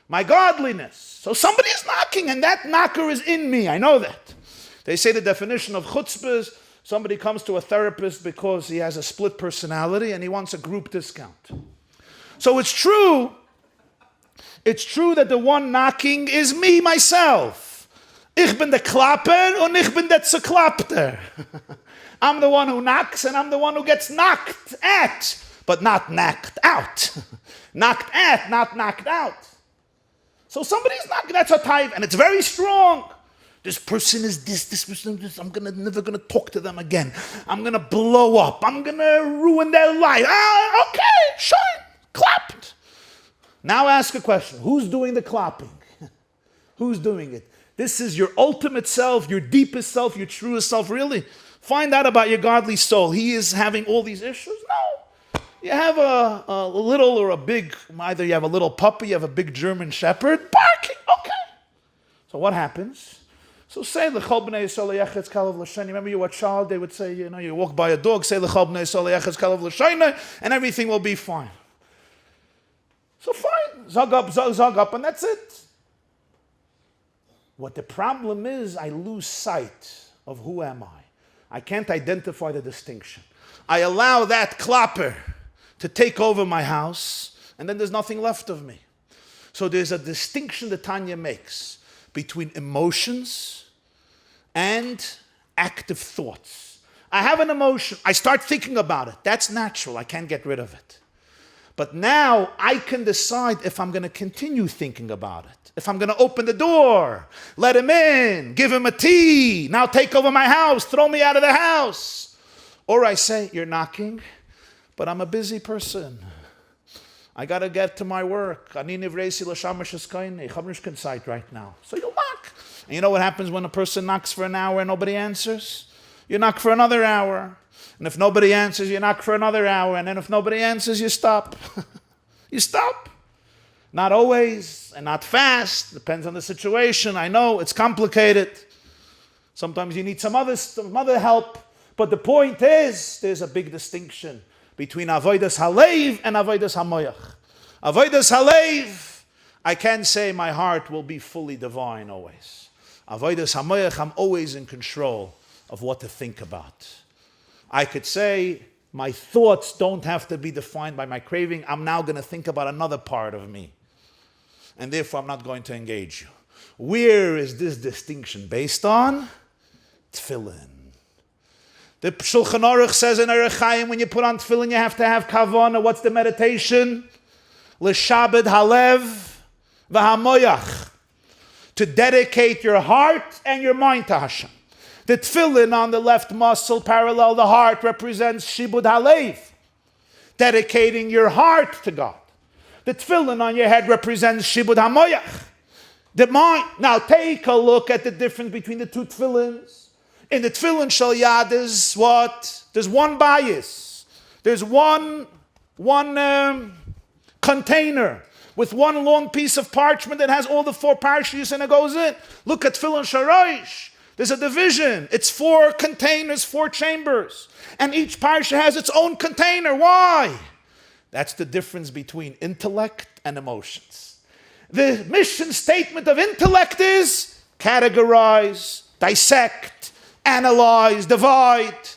my godliness. So somebody is knocking, and that knocker is in me. I know that. They say the definition of chutzpah is somebody comes to a therapist because he has a split personality and he wants a group discount. So it's true that the one knocking is me, myself. Ich bin der Klapper und ich bin der Zerklappter. I'm the one who knocks and I'm the one who gets knocked at, but not knocked out. Knocked at, not knocked out. So somebody's knocking, that's a type, and it's very strong. This person is this person is this. I'm never gonna talk to them again. I'm gonna blow up. I'm gonna ruin their life. Okay, sure, clapped. Now ask a question. Who's doing the clapping? Who's doing it? This is your ultimate self, your deepest self, your truest self, really. Find out about your godly soul. He is having all these issues? No. You have a little or a big, either you have a little puppy, you have a big German shepherd, barking, okay. So what happens? So say, L'chol b'nei Yisrael yechetz kalav l'shayna. Remember you were a child, they would say, you walk by a dog, say, L'chol b'nei Yisrael yechetz kalav l'shayna, and everything will be fine. So fine, zog up, and that's it. What the problem is, I lose sight of who am I. I can't identify the distinction. I allow that clapper to take over my house, and then there's nothing left of me. So there's a distinction that Tanya makes between emotions and active thoughts. I have an emotion, I start thinking about it. That's natural, I can't get rid of it. But now I can decide if I'm going to continue thinking about it. If I'm going to open the door, let him in, give him a tea, now take over my house, throw me out of the house. Or I say, you're knocking, but I'm a busy person. I got to get to my work. I'm not right now. So you knock. And you know what happens when a person knocks for an hour and nobody answers? You knock for another hour. And if nobody answers, you knock for another hour. And then if nobody answers, you stop. You stop. Not always and not fast. Depends on the situation. I know it's complicated. Sometimes you need some other help. But the point is, there's a big distinction between avodas halev and avodas hamoyach. Avodas halev, I can say my heart will be fully divine always. Avodas hamoyach, I'm always in control of what to think about. I could say my thoughts don't have to be defined by my craving. I'm now going to think about another part of me. And therefore I'm not going to engage you. Where is this distinction based on? Tefillin. The Shulchan Aruch says in Orach Chaim, when you put on tefillin, you have to have kavanah. What's the meditation? L'shabed halev v'hamoyach. To dedicate your heart and your mind to Hashem. The tefillin on the left muscle, parallel the heart, represents shibud halev, dedicating your heart to God. The tefillin on your head represents shibud hamoyach, the mind. Now take a look at the difference between the two tefillins. In the tefillin shel yad is what? There's one bias. There's one container with one long piece of parchment that has all the 4 parshiyos and it goes in. Look at tefillin sharash. There's a division. It's 4 containers, 4 chambers. And each parsha has its own container. Why? That's the difference between intellect and emotions. The mission statement of intellect is categorize, dissect, analyze, divide.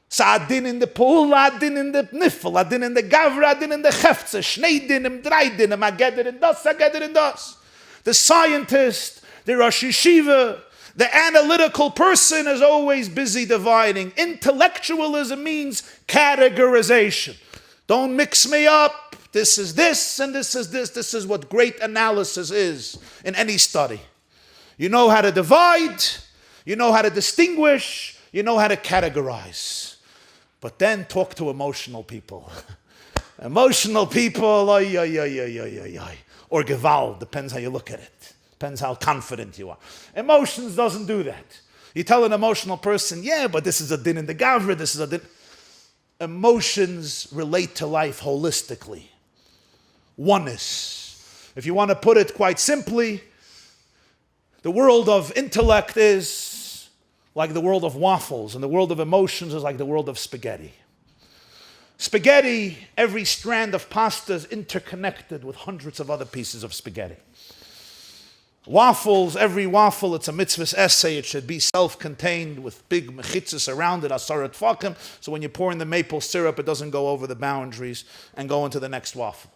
Sa'adin in the pool, adin in the nifel, adin in the gavra, adin in the chefze, shnei dinim, drei dinim, ageder in das, ageder in das. The scientist, the Rosh Yeshiva, the analytical person is always busy dividing. Intellectualism means categorization. Don't mix me up. This is this and this is this. This is what great analysis is in any study. You know how to divide. You know how to distinguish. You know how to categorize. But then talk to emotional people. Emotional people, or gewalt, depends how you look at it. Depends how confident you are. Emotions doesn't do that. You tell an emotional person, yeah, but this is a din in the gavra, this is a din. Emotions relate to life holistically. Oneness. If you want to put it quite simply, the world of intellect is like the world of waffles, and the world of emotions is like the world of spaghetti. Spaghetti, every strand of pasta is interconnected with hundreds of other pieces of spaghetti. Waffles, every waffle, it's a mitzvah essay. It should be self-contained with big mechitzas around it, asarat fakim. So when you pour in the maple syrup, it doesn't go over the boundaries and go into the next waffle.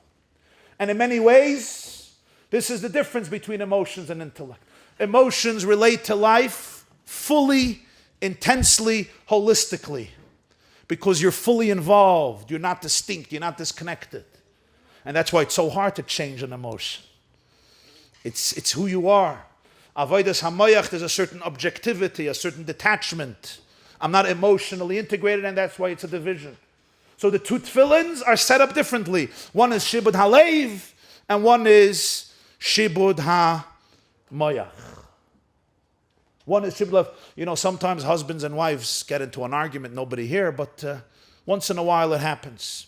And in many ways, this is the difference between emotions and intellect. Emotions relate to life fully, intensely, holistically. Because you're fully involved. You're not distinct. You're not disconnected. And that's why it's so hard to change an emotion. It's who you are. Avodas hamoyach, there's a certain objectivity, a certain detachment. I'm not emotionally integrated, and that's why it's a division. So the two tefilins are set up differently. One is shibud halev, and one is shibud hamoyach. One is shibud halev. Sometimes husbands and wives get into an argument, nobody here, but once in a while it happens.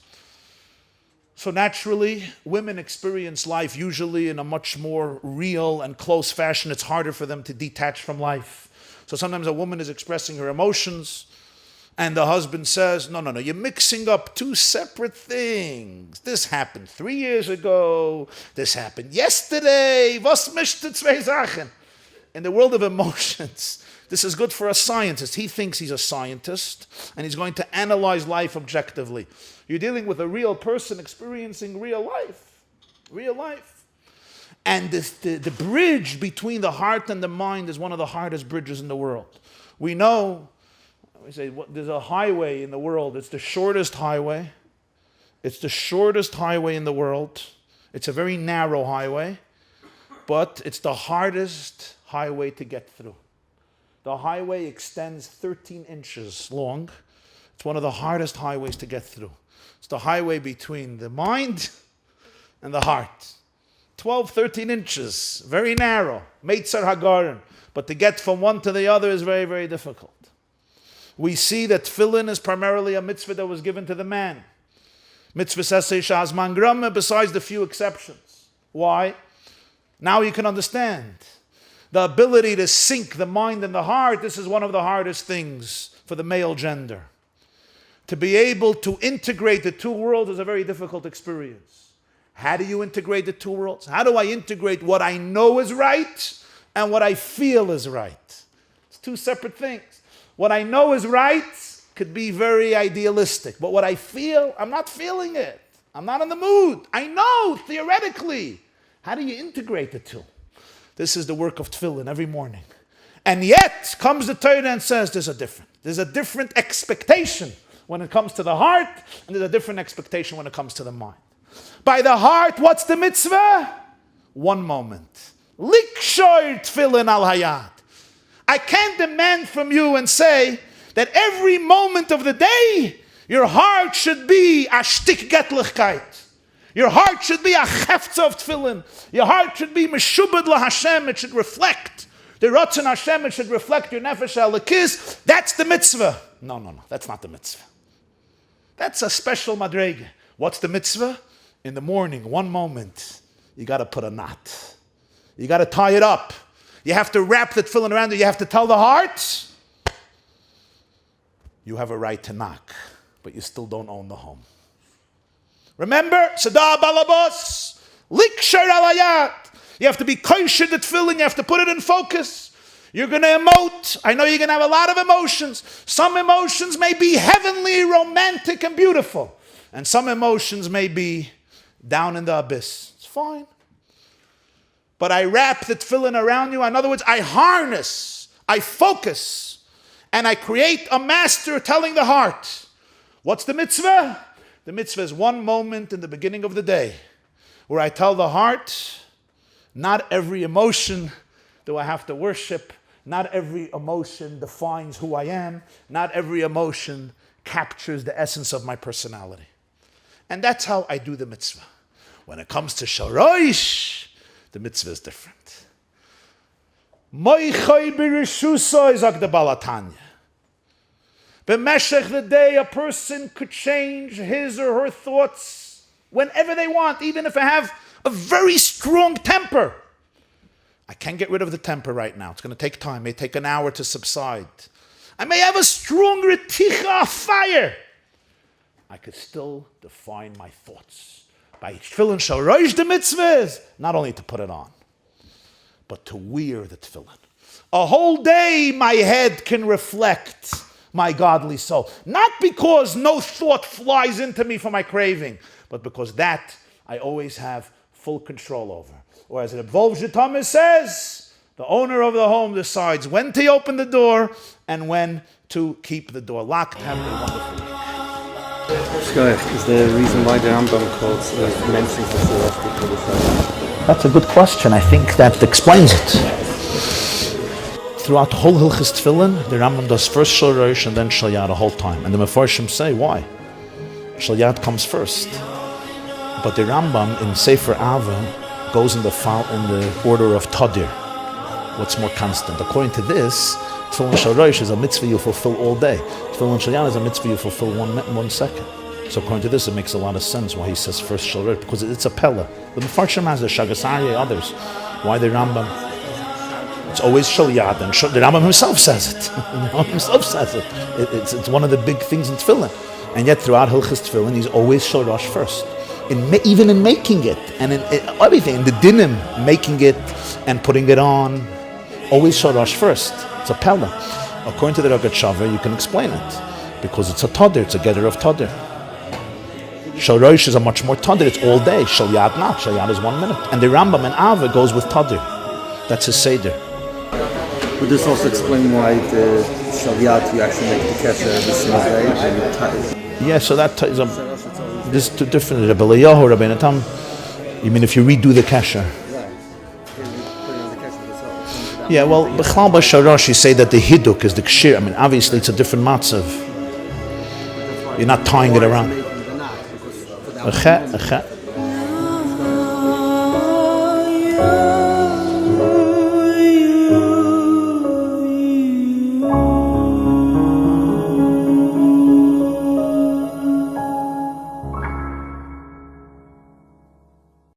So naturally, women experience life usually in a much more real and close fashion. It's harder for them to detach from life. So sometimes a woman is expressing her emotions, and the husband says, no, you're mixing up two separate things. This happened 3 years ago. This happened yesterday. Was mischte zwei Sachen? In the world of emotions, this is good for a scientist. He thinks he's a scientist, and he's going to analyze life objectively. You're dealing with a real person experiencing real life. Real life. And the bridge between the heart and the mind is one of the hardest bridges in the world. We know, there's a highway in the world. It's the shortest highway. It's the shortest highway in the world. It's a very narrow highway, but it's the hardest highway to get through. The highway extends 13 inches long. It's one of the hardest highways to get through. It's the highway between the mind and the heart. 12, 13 inches, very narrow. Meitzar Hagarin. But to get from one to the other is very, very difficult. We see that tefillin is primarily a mitzvah that was given to the man. Mitzvah saseh shahazman grama, besides the few exceptions. Why? Now you can understand. The ability to sync the mind and the heart, this is one of the hardest things for the male gender. To be able to integrate the two worlds is a very difficult experience. How do you integrate the two worlds? How do I integrate what I know is right and what I feel is right? It's two separate things. What I know is right could be very idealistic, but what I feel, I'm not feeling it. I'm not in the mood. I know, theoretically. How do you integrate the two? This is the work of tefillin every morning. And yet comes the Torah and says there's a different expectation when it comes to the heart, and there's a different expectation when it comes to the mind. By the heart, what's the mitzvah? One moment. Likshoy tefillin al hayat. I can't demand from you and say that every moment of the day, your heart should be a shtik getlichkeit. Your heart should be a hefza of tefillin. Your heart should be meshubad la Hashem. It should reflect the Ratzon Hashem. It should reflect your nefesh halakis. That's the mitzvah. No. That's not the mitzvah. That's a special madrege. What's the mitzvah? In the morning, one moment, you got to put a knot. You got to tie it up. You have to wrap the tefillin around it. You have to tell the heart, you have a right to knock, but you still don't own the home. Remember, Sada Balabos, Liksher Alayat. You have to be kosher the tefillin. You have to put it in focus. You're going to emote. I know you're going to have a lot of emotions. Some emotions may be heavenly, romantic, and beautiful. And some emotions may be down in the abyss. It's fine. But I wrap the tefillin around you. In other words, I harness, I focus, and I create a master telling the heart. What's the mitzvah? The mitzvah is one moment in the beginning of the day where I tell the heart, not every emotion do I have to worship. Not every emotion defines who I am. Not every emotion captures the essence of my personality. And that's how I do the mitzvah. When it comes to Shorosh, the mitzvah is different. Moichai b'rishusoi, zog the Balatanya. B'meshech the day, a person could change his or her thoughts whenever they want, even if I have a very strong temper. I can't get rid of the temper right now. It's going to take time. It may take an hour to subside. I may have a strong reticha fire. I could still define my thoughts. By tefillin shorosh the mitzvahs, not only to put it on, but to wear the tefillin. A whole day my head can reflect my godly soul. Not because no thought flies into me for my craving, but because that I always have full control over. Or as the Ragatchover Gaon says, the owner of the home decides when to open the door and when to keep the door locked. Have a wonderful week. Is there a reason why the Rambam calls mentions the celestial for the sun? That's a good question. I think that explains it. Throughout the whole Hilchis Tefillin, the Rambam does first Shal Rosh and then Shal Yad the whole time. And the Mefarshim say, why? Shal Yad comes first. But the Rambam in Sefer Ava goes in the order of Tadir. What's more constant? According to this, Tefillin Shal Rosh is a mitzvah you fulfill all day. Tefillin Shal Yad is a mitzvah you fulfill 1 second. So according to this, it makes a lot of sense why he says first Shal Rosh, because it's a Pella. The Mefarshim has the Shagasari, others. Why the Rambam? It's always Shal Yad, and the Rambam himself says it. The Rambam himself says it. It's one of the big things in Tefillin. And yet throughout Hilchis Tefillin, he's always Shal Rosh first. Even in making it, and in everything, in the dinim, making it and putting it on, always Shal Rosh first. It's a Pella. According to the Ragatchover, you can explain it. Because it's a Tadir, it's a getter of Tadir. Shal Rosh is a much more Tadir, it's all day. Shal Yad not. Shal Yad is 1 minute. And the Rambam in Ava goes with Tadir. That's his Seder. Would this also explain why the Shal Yad, you actually make the kesher the same day and you tie? Yeah, so that is this is two different. Rabbi Yosef, Rabbenu Tam. You mean if you redo the kesher? Yeah, well, b'chlal b'sharash you say that the hiduk is the kshir. I mean, obviously it's a different matzav. You're not tying it around.